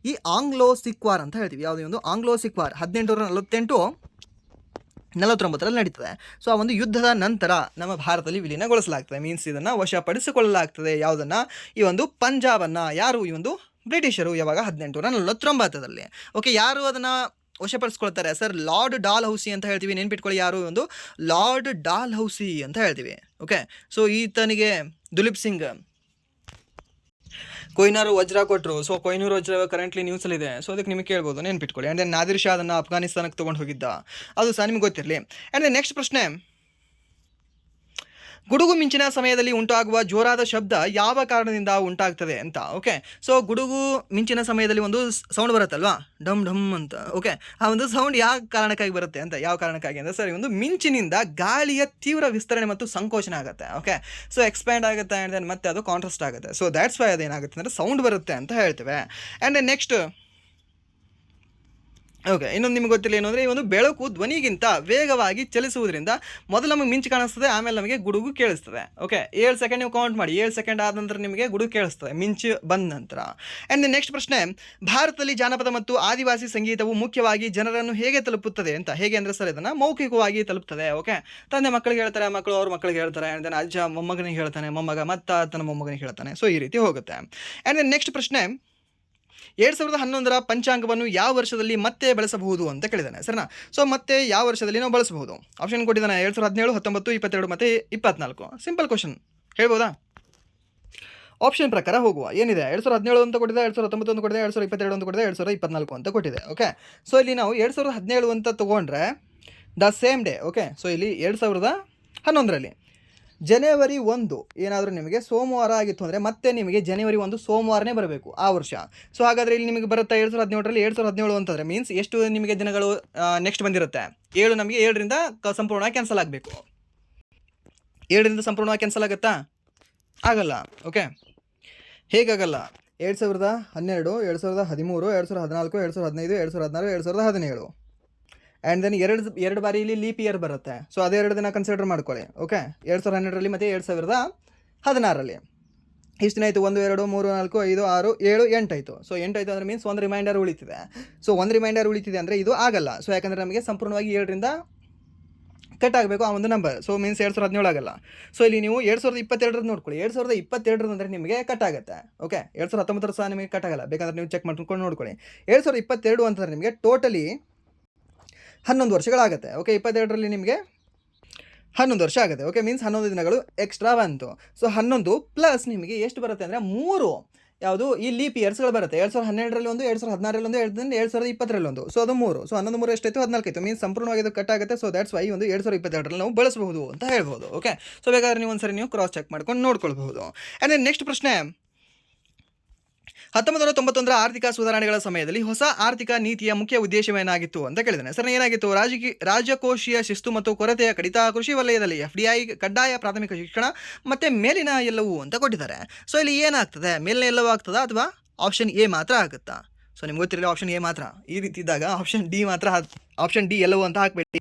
ಈ ಆಂಗ್ಲೋ ಸಿಖ್ ವಾರ್ ಅಂತ ಹೇಳ್ತೀವಿ. ಯಾವುದೇ ಒಂದು ಆಂಗ್ಲೋ ಸಿಖ್ ವಾರ್ 1848-49 ನಡೀತದೆ. ಸೊ ಆ ಒಂದು ಯುದ್ಧದ ನಂತರ ನಮ್ಮ ಭಾರತದಲ್ಲಿ ವಿಲೀನಗೊಳಿಸಲಾಗ್ತದೆ, ಮೀನ್ಸ್ ಇದನ್ನು ವಶಪಡಿಸಿಕೊಳ್ಳಲಾಗ್ತದೆ. ಯಾವುದನ್ನು? ಈ ಒಂದು ಪಂಜಾಬನ್ನು. ಯಾರು? ಈ ಒಂದು ಬ್ರಿಟಿಷರು. ಯಾವಾಗ? 1849. ಓಕೆ, ಯಾರು ಅದನ್ನು ವಶಪಡಿಸ್ಕೊಳ್ತಾರೆ ಸರ್? ಲಾರ್ಡ್ ಡಾಲ್ ಹೌಸಿ ಅಂತ ಹೇಳ್ತೀವಿ, ನೆನ್ಪಿಟ್ಕೊಳ್ಳಿ. ಯಾರು? ಒಂದು ಲಾರ್ಡ್ ಡಾಲ್ ಹೌಸಿ ಅಂತ ಹೇಳ್ತೀವಿ. ಓಕೆ, ಸೊ ಈತನಿಗೆ ದುಲೀಪ್ ಸಿಂಗ್ ಕೊಯ್ನೂರು ವಜ್ರ ಕೊಟ್ಟರು. ಸೊ ಕೊಯ್ನೂರು ವಜ್ರ ಕರೆಂಟ್ಲಿ ನ್ಯೂಸಲ್ಲಿದೆ. ಸೊ ಅದಕ್ಕೆ ನಿಮಗೆ ಕೇಳ್ಬೋದು, ನೆನ್ಪಿಟ್ಕೊಳ್ಳಿ. ಆ್ಯಂಡ್ ದೆನ್ ನಾದಿರ್ ಶಾ ಅದನ್ನು ಅಫ್ಘಾನಿಸ್ತಾನಕ್ಕೆ ತೊಗೊಂಡು ಹೋಗಿದ್ದ, ಅದು ಸಹ ನಿಮ್ಗೆ ಗೊತ್ತಿರಲಿ. ಆ್ಯಂಡ್ ದೆನ್ ನೆಕ್ಸ್ಟ್ ಪ್ರಶ್ನೆ, ಗುಡುಗು ಮಿಂಚಿನ ಸಮಯದಲ್ಲಿ ಉಂಟಾಗುವ ಜೋರಾದ ಶಬ್ದ ಯಾವ ಕಾರಣದಿಂದ ಉಂಟಾಗ್ತದೆ ಅಂತ. ಓಕೆ, ಸೊ ಗುಡುಗು ಮಿಂಚಿನ ಸಮಯದಲ್ಲಿ ಒಂದು ಸೌಂಡ್ ಬರುತ್ತಲ್ವಾ, ಡಮ್ ಡಮ್ ಅಂತ. ಓಕೆ, ಆ ಒಂದು ಸೌಂಡ್ ಯಾವ ಕಾರಣಕ್ಕಾಗಿ ಬರುತ್ತೆ ಅಂತ, ಯಾವ ಕಾರಣಕ್ಕಾಗಿ ಅಂದರೆ ಸರಿ ಒಂದು ಮಿಂಚಿನಿಂದ ಗಾಳಿಯ ತೀವ್ರ ವಿಸ್ತರಣೆ ಮತ್ತು ಸಂಕೋಚನ ಆಗುತ್ತೆ. ಓಕೆ, ಸೊ ಎಕ್ಸ್ಪ್ಯಾಂಡ್ ಆಗುತ್ತೆ ಆ್ಯಂಡ್ ದೆನ್ ಮತ್ತೆ ಅದು ಕಾಂಟ್ರಾಸ್ಟ್ ಆಗುತ್ತೆ. ಸೊ ದ್ಯಾಟ್ಸ್ ವೈ ಅದೇನಾಗುತ್ತೆ ಅಂದರೆ ಸೌಂಡ್ ಬರುತ್ತೆ ಅಂತ ಹೇಳ್ತೇವೆ. ಆ್ಯಂಡ್ ನೆಕ್ಸ್ಟ್ ಓಕೆ, ಇನ್ನೊಂದು ನಿಮ್ಗೆ ಗೊತ್ತಿಲ್ಲ ಏನು ಅಂದರೆ, ಈ ಒಂದು ಬೆಳಕು ಧ್ವನಿಗಿಂತ ವೇಗವಾಗಿ ಚಲಿಸುವುದರಿಂದ ಮೊದಲು ನಮಗೆ ಮಿಂಚು ಕಾಣಿಸ್ತದೆ, ಆಮೇಲೆ ನಮಗೆ ಗುಡುಗು ಕೇಳಿಸ್ತದೆ. ಓಕೆ, 7 ಸೆಕೆಂಡ್ ನೀವು ಕೌಂಟ್ ಮಾಡಿ, 7 ಸೆಕೆಂಡ್ ಆದ ನಂತರ ನಿಮಗೆ ಗುಡುಗು ಕೇಳಿಸ್ತದೆ ಮಿಂಚು ಬಂದ ನಂತರ. ಆ್ಯಂಡ್ ನೆಕ್ಸ್ಟ್ ಪ್ರಶ್ನೆ, ಭಾರತದಲ್ಲಿ ಜಾನಪದ ಮತ್ತು ಆದಿವಾಸಿ ಸಂಗೀತವು ಮುಖ್ಯವಾಗಿ ಜನರನ್ನು ಹೇಗೆ ತಲುಪುತ್ತದೆ ಅಂತ. ಹೇಗೆ ಅಂದರೆ ಸರ್ ಇದನ್ನು ಮೌಖಿಕವಾಗಿ ತಲುಪ್ತದೆ. ಓಕೆ, ತಂದೆ ಮಕ್ಕಳಿಗೆ ಹೇಳ್ತಾರೆ, ಮಕ್ಕಳು ಅವ್ರ ಮಕ್ಕಳಿಗೆ ಹೇಳ್ತಾರೆ, ಆ್ಯಂಡ್ ದೆನ್ ಅಜ್ಜ ಮೊಮ್ಮಗನಿಗೆ ಹೇಳ್ತಾನೆ, ಮೊಮ್ಮಗ ಮತ್ತು ತನ್ನ ಮೊಮ್ಮಗನಿಗೆ ಹೇಳ್ತಾನೆ. ಸೊ ಈ ರೀತಿ ಹೋಗುತ್ತೆ. ಆ್ಯಂಡ್ ದೆನ್ ನೆಕ್ಸ್ಟ್ ಪ್ರಶ್ನೆ, 2011ರ ಪಂಚಾಂಗವನ್ನು ಯಾವ ವರ್ಷದಲ್ಲಿ ಮತ್ತೆ ಬಳಸಬಹುದು ಅಂತ ಕೇಳಿದ್ದಾನೆ. ಸರಿನಾ? ಸೊ ಮತ್ತೆ ಯಾವ ವರ್ಷದಲ್ಲಿ ನಾವು ಬಳಸಬಹುದು? ಆಪ್ಷನ್ ಕೊಟ್ಟಿದ್ದಾನೆ 2017, 19, 22 ಮತ್ತು 24. ಸಿಂಪಲ್ ಕ್ವಶನ್, ಹೇಳ್ಬೋದಾ? ಆಪ್ಷನ್ ಪ್ರಕಾರ ಹೋಗುವ. ಏನಿದೆ, 2017 ಅಂತ ಕೊಟ್ಟಿದೆ, 2019 ಅಂತ ಕೊಟ್ಟಿದೆ, 2022 ಅಂತ ಕೊಟ್ಟಿದೆ, 2024 ಅಂತ ಕೊಟ್ಟಿದೆ. ಓಕೆ, ಸೊ ಇಲ್ಲಿ ನಾವು 2017 ಅಂತ ತೊಗೊಂಡ್ರೆ the same day. Okay, so ಇಲ್ಲಿ 2011ರಲ್ಲಿ ಜನವರಿ 1 ಏನಾದರೂ ನಿಮಗೆ ಸೋಮವಾರ ಆಗಿತ್ತು ಅಂದರೆ ಮತ್ತೆ ನಿಮಗೆ ಜನವರಿ 1 ಸೋಮವಾರನೇ ಬರಬೇಕು ಆ ವರ್ಷ. ಸೊ ಹಾಗಾದರೆ ಇಲ್ಲಿ ನಿಮಗೆ ಬರುತ್ತೆ 2017ರಲ್ಲಿ 2017 ಅಂತಂದರೆ ಮೀನ್ಸ್ ಎಷ್ಟು ನಿಮಗೆ ದಿನಗಳು ನೆಕ್ಸ್ಟ್ ಬಂದಿರುತ್ತೆ? 7. ನಮಗೆ 7ರಿಂದ ಸಂಪೂರ್ಣವಾಗಿ ಕ್ಯಾನ್ಸಲ್ ಆಗಬೇಕು. 7ರಿಂದ ಸಂಪೂರ್ಣವಾಗಿ ಕ್ಯಾನ್ಸಲ್ ಆಗುತ್ತಾ? ಆಗಲ್ಲ. ಓಕೆ, ಹೇಗಾಗಲ್ಲ? 2012, 2013, 2014, 2015, 2016, 2017. ಆ್ಯಂಡ್ ದೆನ್ ಎರಡು ಬಾರಿ ಇಲ್ಲಿ ಲೀಪ್ ಇಯರ್ ಬರುತ್ತೆ. ಸೊ ಅದೇ 2 ದಿನ ಕನ್ಸಿಡರ್ ಮಾಡ್ಕೊಳ್ಳಿ. ಓಕೆ, 2012ರಲ್ಲಿ ಮತ್ತು 2016ರಲ್ಲಿ ಇಷ್ಟು ದಿನ ಆಯಿತು. 1, 2, 3, 4, 5, 6, 7, 8 ಆಯಿತು. ಸೊ 8 ಆಯಿತು ಅಂದರೆ ಮೀನ್ಸ್ ಒಂದು ರಿಮೈಂಡರ್ ಉಳಿತಿದೆ. ಸೊ ಒಂದು ರಿಮೈಂಡರ್ ಉಳಿತಿದೆ ಅಂದರೆ ಇದು ಆಗಲ್ಲ. ಸೊ ಯಾಕಂದರೆ ನಮಗೆ ಸಂಪೂರ್ಣವಾಗಿ 7ರಿಂದ ಕಟ್ ಆಗಬೇಕು ಆ ಒಂದು ನಂಬರ್. ಸೊ ಮೀನ್ಸ್ 2017 ಆಗಲ್ಲ. ಸೊ ಇಲ್ಲಿ ನೀವು 2022 ನೋಡ್ಕೊಳ್ಳಿ. 2022 ಅಂದರೆ ನಿಮಗೆ ಕಟ್ ಆಗುತ್ತೆ. ಓಕೆ, 2019 ಸಹ ನಿಮಗೆ ಕಟ್ ಆಗಲ್ಲ, ಬೇಕಾದ್ರೆ ನೀವು ಚೆಕ್ ಮಾಡ್ಕೊಂಡು ನೋಡ್ಕೊಳ್ಳಿ. 2022 ಅಂತಂದರೆ ನಿಮಗೆ ಟೋಟಲಿ 11 ವರ್ಷಗಳಾಗುತ್ತೆ. ಓಕೆ, 22ರಲ್ಲಿ ನಿಮಗೆ 11 ವರ್ಷ ಆಗುತ್ತೆ. ಓಕೆ, ಮೀನ್ಸ್ 11 ದಿನಗಳು ಎಕ್ಸ್ಟ್ರಾ ಬಂತು. ಸೊ 11 ಪ್ಲಸ್ ನಿಮಗೆ ಎಷ್ಟು ಬರುತ್ತೆ ಅಂದರೆ 3 ಯಾವುದು ಈ ಲೀಪ್ ಇಯರ್ಸ್ಗಳು ಬರುತ್ತೆ. 2012ರಲ್ಲಿ ಒಂದು, 2016ರಲ್ಲಿ ಒಂದು, 2020ರಲ್ಲಿ ಒಂದು. ಸೊ ಅದು 3. ಸೊ 11 3 ಎಷ್ಟಾಯಿತು? 14 ಆಯಿತು. ಮೀನ್ಸ್ ಸಂಪೂರ್ಣವಾಗಿ ಅದು ಕಟ್ ಆಗುತ್ತೆ. ಸೊ ದ್ಯಾಟ್ಸ್ ವೈ ಒಂದು 2022ರಲ್ಲಿ ನಾವು ಬಳಸಬಹುದು ಅಂತ ಹೇಳ್ಬೋದು. ಓಕೆ, ಸೊ ಬೇಕಾದ್ರೆ ನೀವು ಒಂದ್ಸರಿ ನೀವು ಕ್ರಾಸ್ ಚೆಕ್ ಮಾಡ್ಕೊಂಡು ನೋಡ್ಕೊಳ್ಬಹುದು. ಆ್ಯಂಡ್ ದೆನ್ ನೆಕ್ಸ್ಟ್ ಪ್ರಶ್ನೆ, 1991ರ ಆರ್ಥಿಕ ಸುಧಾರಣೆಗಳ ಸಮಯದಲ್ಲಿ ಹೊಸ ಆರ್ಥಿಕ ನೀತಿಯ ಮುಖ್ಯ ಉದ್ದೇಶವೇನಾಗಿತ್ತು ಅಂತ ಕೇಳಿದ್ದಾನೆ. ಸರ್ ಏನಾಗಿತ್ತು? ರಾಜಕೋಶೀಯ ಶಿಸ್ತು ಮತ್ತು ಕೊರತೆಯ ಕಡಿತ, ಕೃಷಿ ವಲಯದಲ್ಲಿ FDI, ಕಡ್ಡಾಯ ಪ್ರಾಥಮಿಕ ಶಿಕ್ಷಣ ಮತ್ತು ಮೇಲಿನ ಎಲ್ಲವೂ ಅಂತ ಕೊಟ್ಟಿದ್ದಾರೆ. ಸೊ ಇಲ್ಲಿ ಏನಾಗ್ತದೆ? ಮೇಲಿನ ಎಲ್ಲವೂ ಆಗ್ತದಾ ಅಥವಾ ಆಪ್ಷನ್ ಎ ಮಾತ್ರ ಆಗುತ್ತಾ? ಸೊ ನಿಮ್ಗೆ ಗೊತ್ತಿರಲಿಲ್ಲ ಆಪ್ಷನ್ ಎ ಮಾತ್ರ. ಈ ರೀತಿ ಇದ್ದಾಗ ಆಪ್ಷನ್ ಡಿ ಎಲ್ಲವೂ ಅಂತ ಹಾಕಬೇಡಿ.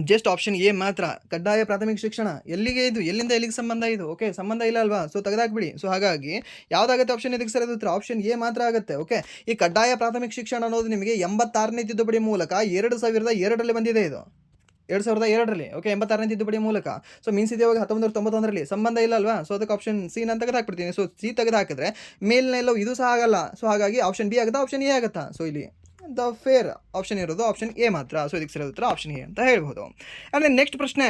ಜಸ್ಟ್ ಆಪ್ಷನ್ ಎ ಮಾತ್ರ, ಕಡ್ಡಾಯ ಪ್ರಾಥಮಿಕ ಶಿಕ್ಷಣ. ಎಲ್ಲಿಗೆ ಇದು? ಎಲ್ಲಿಂದ ಎಲ್ಲಿಗೆ ಸಂಬಂಧ ಇದು? ಓಕೆ, ಸಂಬಂಧ ಇಲ್ಲ ಅಲ್ವಾ? ಸೊ ತೆಗೆದಾಕ್ಬಿಡಿ. ಸೊ ಹಾಗಾಗಿ ಯಾವುದಾಗುತ್ತೆ ಆಪ್ಷನ್ ಇದಕ್ಕೆ ಸರಿ ಉತ್ತರ ಆಪ್ಷನ್ ಎ ಮಾತ್ರ ಆಗುತ್ತೆ. ಓಕೆ, ಈ ಕಡ್ಡಾಯ ಪ್ರಾಥಮಿಕ ಶಿಕ್ಷಣ ಅನ್ನೋದು ನಿಮಗೆ 86ನೇ ತಿದ್ದುಪಡಿ ಮೂಲಕ 2002ರಲ್ಲಿ ಬಂದಿದೆ. ಇದು 2002ರಲ್ಲಿ. ಓಕೆ, 86ನೇ ತಿದ್ದುಪಡಿ ಮೂಲಕ. ಸೊ ಮೀನ್ಸ್ ಇದೆ ಇವಾಗ 1991ರಲ್ಲಿ. ಸಂಬಂಧ ಇಲ್ಲ ಅಲ್ವಾ? ಸೊ ಅದಕ್ಕೆ ಆಪ್ಷನ್ ಸಿ ನಾನು ತೆಗೆದು ಹಾಕ್ಬಿಡ್ತೀನಿ. ಸೊ ಸಿ ತೆಗೆದು ಹಾಕಿದ್ರೆ ಮೇಲಿನ ಎಲ್ಲವೂ ಇದು ಸಹ ಆಗಲ್ಲ. ಸೊ ಹಾಗಾಗಿ ಆಪ್ಷನ್ ಬಿ ಆಗುತ್ತಾ, ಆಪ್ಷನ್ ಎ ಆಗುತ್ತಾ? ಸೊ ಇಲ್ಲಿ ದ ಫೇರ್ ಆಪ್ಷನ್ ಇರೋದು ಆಪ್ಷನ್ ಎ ಮಾತ್ರ. ಸೊ ಇದಕ್ಕೆ ಸರಿಯಾದ ಉತ್ತರ ಆಪ್ಷನ್ ಎ ಅಂತ ಹೇಳ್ಬೋದು. ಆ್ಯಂಡ್ ನೆಕ್ಸ್ಟ್ ಪ್ರಶ್ನೆ,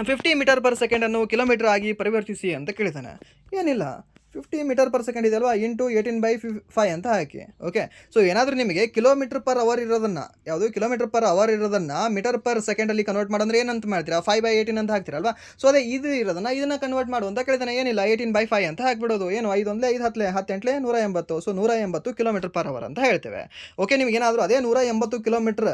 50 ಮೀಟರ್ ಪರ್ ಸೆಕೆಂಡ್ ಅನ್ನು ಕಿಲೋಮೀಟರ್ ಆಗಿ ಪರಿವರ್ತಿಸಿ ಅಂತ ಕೇಳಿದ್ದಾನೆ. ಏನಿಲ್ಲ, 50 ಮೀಟರ್ ಪರ್ ಸೆಕೆಂಡ್ ಇದೆಯಲ್ವಾ, ಇಂಟು 18/5 ಅಂತ ಹಾಕಿ. ಓಕೆ, ಸೊ ಏನಾದರೂ ನಿಮಗೆ ಕಿಲೋಮೀಟರ್ ಪರ್ ಅವರ್ ಇರೋದನ್ನು, ಯಾವುದು ಕಿಲೋಮೀಟರ್ ಪರ್ ಅವರ್ ಇರೋದನ್ನು ಮೀಟರ್ ಪರ್ ಸೆಕೆಂಡಲ್ಲಿ ಕನ್ವರ್ಟ್ ಮಾಡೋದ್ರೆ ಏನಂತ ಮಾಡ್ತೀರಾ? 5/18 ಅಂತ ಹಾಕ್ತಿರಲ್ವಾ? ಸೊ ಅದೇ ಇದು ಇರೋದನ್ನು ಇದನ್ನು ಕನ್ವರ್ಟ್ ಮಾಡು ಅಂತ ಕೇಳಿದಾನೆ. ಏನಿಲ್ಲ, 18/5 ಅಂತ ಹಾಕ್ಬಿಡೋದು. ಏನು 5 1 5 10 10 180. ಸೊ 180 ಕಿಲೋಮೀಟರ್ ಪರ್ ಅವರ್ ಅಂತ ಹೇಳ್ತೇವೆ. ಓಕೆ, ನಿಮಗೇನಾದರೂ ಅದೇ 180 ಕಿಲೋಮೀಟರ್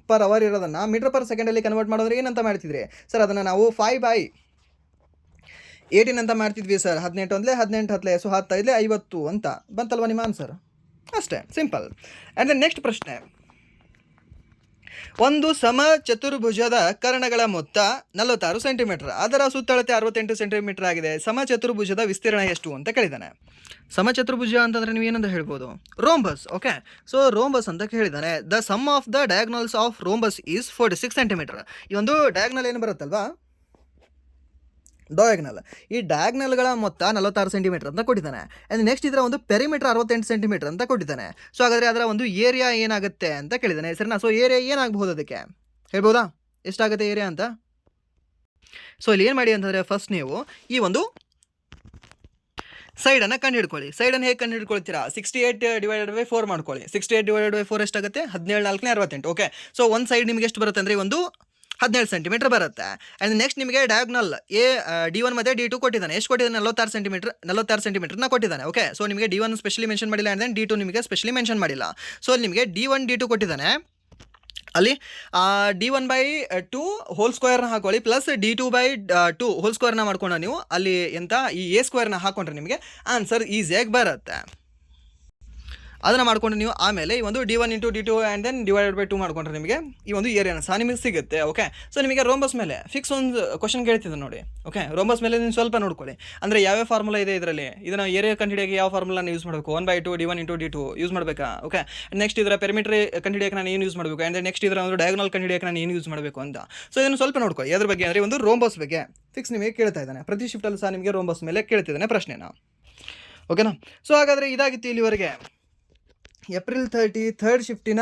ಪರ್ ಅವರ್ ಇರೋದನ್ನು ಮೀಟರ್ ಪರ್ ಸೆಕೆಂಡಲ್ಲಿ ಕನ್ವರ್ಟ್ ಮಾಡೋದ್ರೆ ಏನಂತ ಮಾಡ್ತಿದ್ರಿ ಸರ್? ಅದನ್ನು ನಾವು 5/18 ಅಂತ ಮಾಡ್ತಿದ್ವಿ ಸರ್. 18 1 18 10. ಸೊ 10 5 50 ಅಂತ ಬಂತಲ್ವ ನಿಮ್ಮ ಆನ್ಸರ್? ಅಷ್ಟೇ, ಸಿಂಪಲ್. ಆ್ಯಂಡ್ ದೆನ್ ನೆಕ್ಸ್ಟ್ ಪ್ರಶ್ನೆ, ಒಂದು ಸಮ ಚತುರ್ಭುಜದ ಕರ್ಣಗಳ ಮೊತ್ತ 46 ಸೆಂಟಿಮೀಟರ್, ಅದರ ಸುತ್ತಳತೆ 68 ಸೆಂಟಿಮೀಟರ್ ಆಗಿದೆ. ಸಮ ಚತುರ್ಭುಜದ ವಿಸ್ತೀರ್ಣ ಎಷ್ಟು ಅಂತ ಕೇಳಿದ್ದಾನೆ. ಸಮಚತುರ್ಭುಜ ಅಂತಂದರೆ ನೀವು ಏನಂತ ಹೇಳ್ಬೋದು? ರೋಂಬಸ್. ಓಕೆ, ಸೊ ರೋಂಬಸ್ ಅಂತ ಹೇಳಿದ್ದಾನೆ. The sum of the diagonals of rhombus is 46 centimetre. ಈ ಒಂದು ಡಯಾಗ್ನಲ್ ಏನು ಬರುತ್ತಲ್ವಾ, ಡಯಾಗ್ನಲ್, ಈ ಡಯಾಗ್ನಲ್ಗಳ ಮೊತ್ತ 46 ಸೆಂಟಿಮೀಟರ್ ಅಂತ ಕೊಟ್ಟಿದ್ದಾನೆ. ಆ್ಯಂಡ್ ನೆಕ್ಸ್ಟ್ ಇದರ ಒಂದು ಪೆರಿಮೀಟರ್ 68 ಸೆಂಟಿಮೀಟರ್ ಅಂತ ಕೊಟ್ಟಿದ್ದಾನೆ. ಸೊ ಹಾಗಾದರೆ ಅದರ ಒಂದು ಏರಿಯಾ ಏನಾಗುತ್ತೆ ಅಂತ ಕೇಳಿದ್ದಾನೆ. ಸರಿನಾ? ಸೊ ಏರಿಯಾ ಏನಾಗಬಹುದು ಅದಕ್ಕೆ ಹೇಳ್ಬೋದಾ? ಎಷ್ಟಾಗುತ್ತೆ ಏರಿಯಾ ಅಂತ? ಸೊ ಇಲ್ಲಿ ಏನು ಮಾಡಿ ಅಂತಂದರೆ ಫಸ್ಟ್ ನೀವು ಈ ಒಂದು ಸೈಡನ್ನು ಕಂಡು ಹಿಡ್ಕೊಳ್ಳಿ. ಸೈಡನ್ನು ಹೇಗೆ ಕಂಡು ಹಿಡ್ಕೊಳ್ತೀರಾ? 68/4 ಮಾಡ್ಕೊಳ್ಳಿ. 68/4 ಎಷ್ಟಾಗುತ್ತೆ? 17 4 68. ಓಕೆ, ಸೊ ಒಂದು ಸೈಡ್ ನಿಮಗೆ ಎಷ್ಟು ಬರುತ್ತೆ ಅಂದರೆ ಒಂದು 17 ಸೆಂಟಿಮೀಟರ್ ಬರುತ್ತೆ. ಆ್ಯಂಡ್ ನೆಕ್ಸ್ಟ್ ನಿಮಗೆ ಡಯಾಗ್ನಲ್ D1 ಮತ್ತು D2 ಕೊಟ್ಟಿದ್ದಾನೆ. ಎಷ್ಟು ಕೊಟ್ಟಿದ್ದಾನೆ? 46 ಸೆಂಟಿಮೀಟರ್ನ ಕೊಟ್ಟಿದ್ದಾನೆ. ಓಕೆ, ಸೊ ನಿಮಗೆ D1 ಸ್ಪೆಷಲಿ ಮೆನ್ಷನ್ ಮಾಡಿಲ್ಲ, ಆ್ಯಂಡ್ ದೆನ್ D2 ನಿಮಗೆ ಸ್ಪೆಷಲಿ ಮೆನ್ಷನ್ ಮಾಡಿಲ್ಲ. ಸೊ ಅಲ್ಲಿ ನಿಮಗೆ D1 D2 ಕೊಟ್ಟಿದ್ದಾನೆ. ಅಲ್ಲಿ D1/2 ಹೋಲ್ ಸ್ಕ್ವೇರ್ನ ಹಾಕೊಳ್ಳಿ, ಪ್ಲಸ್ D2/2 ಹೋಲ್ ಸ್ಕ್ವೇರ್ನ ಮಾಡ್ಕೊಂಡು ನೀವು ಅಲ್ಲಿ ಎಂತ ಈ A ಸ್ಕ್ವೇರ್ನ ಹಾಕೊಂಡ್ರೆ ನಿಮಗೆ ಆನ್ಸರ್ ಈಸಿಯಾಗಿ ಬರುತ್ತೆ. ಅದನ್ನು ಮಾಡ್ಕೊಂಡು ನೀವು ಆಮೇಲೆ ಈ ಒಂದು D1 × D2 ಆ್ಯಂಡ್ ದೆನ್ ಡಿವೈಡೆಡ್/2 ಮಾಡ್ಕೊಂಡ್ರೆ ನಿಮಗೆ ಈ ಒಂದು ಏರಿಯಾನ ಸಹ ನಿಮಗೆ ಸಿಗುತ್ತೆ. ಓಕೆ, ಸೊ ನಿಮಗೆ ರೋಂಬಸ್ ಮೇಲೆ ಫಿಕ್ಸ್ ಒಂದು ಕ್ವಶನ್ ಕೇಳ್ತಿದ್ದೆ ನೋಡಿ. ಓಕೆ, ರೋಂಬಸ್ ಮೇಲೆ ನೀವು ಸ್ವಲ್ಪ ನೋಡ್ಕೊಳ್ಳಿ, ಅಂದರೆ ಯಾವ್ಯಾವ ಫಾರ್ಮುಲಾ ಇದೆ ಇದರಲ್ಲಿ, ಇದನ್ನು ಏರಿಯಾ ಕಂಡುಹಿಡಿಯೋಕೆ ಯಾವ ಫಾರ್ಮುಲಾನ ಯೂಸ್ ಮಾಡಬೇಕು, 1/2 D1 × D2 ಯೂಸ್ ಮಾಡಬೇಕಾ. ಓಕೆ, ನೆಕ್ಸ್ಟ್ ಇದರ ಪೆರಿಮೀಟರ್ ಕಂಡುಹಿಡಿಯೋಕೆ ನಾನು ಏನು ಯೂಸ್ ಮಾಡಬೇಕು, ಆ್ಯಂಡ್ ನೆಕ್ಸ್ಟ್ ಇದರ ಒಂದು ಡಯಾಗ್ನಲ್ ಕಂಡುಹಿಡಿಯೋಕೆ ನಾನು ಏನು ಯೂಸ್ ಮಾಡಬೇಕು ಅಂತ. ಸೊ ಇದನ್ನು ಸ್ವಲ್ಪ ನೋಡ್ಕೊಳ್ಳಿ. ಅದ್ರ ಬಗ್ಗೆ ಅಂದರೆ ಒಂದು ರೋಂಬಸ್ ಬಗ್ಗೆ ಫಿಕ್ಸ್ ನಿಮಗೆ ಕೇಳ್ತಾ ಇದ್ದಾನೆ. ಪ್ರತಿ ಶಿಫ್ಟಲ್ಲಿ ಸಹ ನಿಮಗೆ ರೋಂಬಸ್ ಮೇಲೆ ಕೇಳ್ತಿದ್ದಾನೆ ಪ್ರಶ್ನೆನ. ಓಕೆನಾ, ಸೊ ಹಾಗಾದರೆ ಇದಾಗಿತ್ತು ಇಲ್ಲಿವರೆಗೆ ಏಪ್ರಿಲ್ 30 ಥರ್ಡ್ ಶಿಫ್ಟಿನ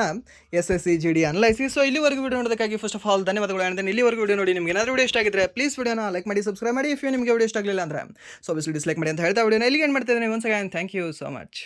SSC GD ಅನಲೈಸಿಸ್. ಸೊ ಇಲ್ಲಿವರೆಗೂ ವಿಡಿಯೋ ನೋಡೋದಕ್ಕಾಗಿ ಫಸ್ಟ್ ಆಫ್ ಆಲ್ ಧನ್ಯವಾದಗಳು. ಆ್ಯಂಡ್ ದೆನ್ ಇಲ್ಲಿವರೆಗೂ ವಿಡಿಯೋ ನೋಡಿ ನಿಮಗೆ ಏನಾದರೂ ವಿಡಿಯೋ ಇಷ್ಟ ಆಗಿದ್ರೆ ಪ್ಲೀಸ್ ವಿಡಿಯೋನ ಲೈಕ್ ಮಾಡಿ, ಸಬ್ಸ್ಕ್ರೈಬ್ ಮಾಡಿ. ಇಫ್ ನಿಮಗೆ ವಿಡಿಯೋ ಇಷ್ಟ ಆಗಲಿಲ್ಲ ಅಂದರೆ ಸೊ ಡಿಸ್ಲೈಕ್ ಮಾಡಿ ಅಂತ ಹೇಳ್ತಾ ವಿಡಿಯೋನ ಇಲ್ಲಿಗೆ ಏನು ಮಾಡ್ತಿದ್ದೇನೆ. Once again thank you so much.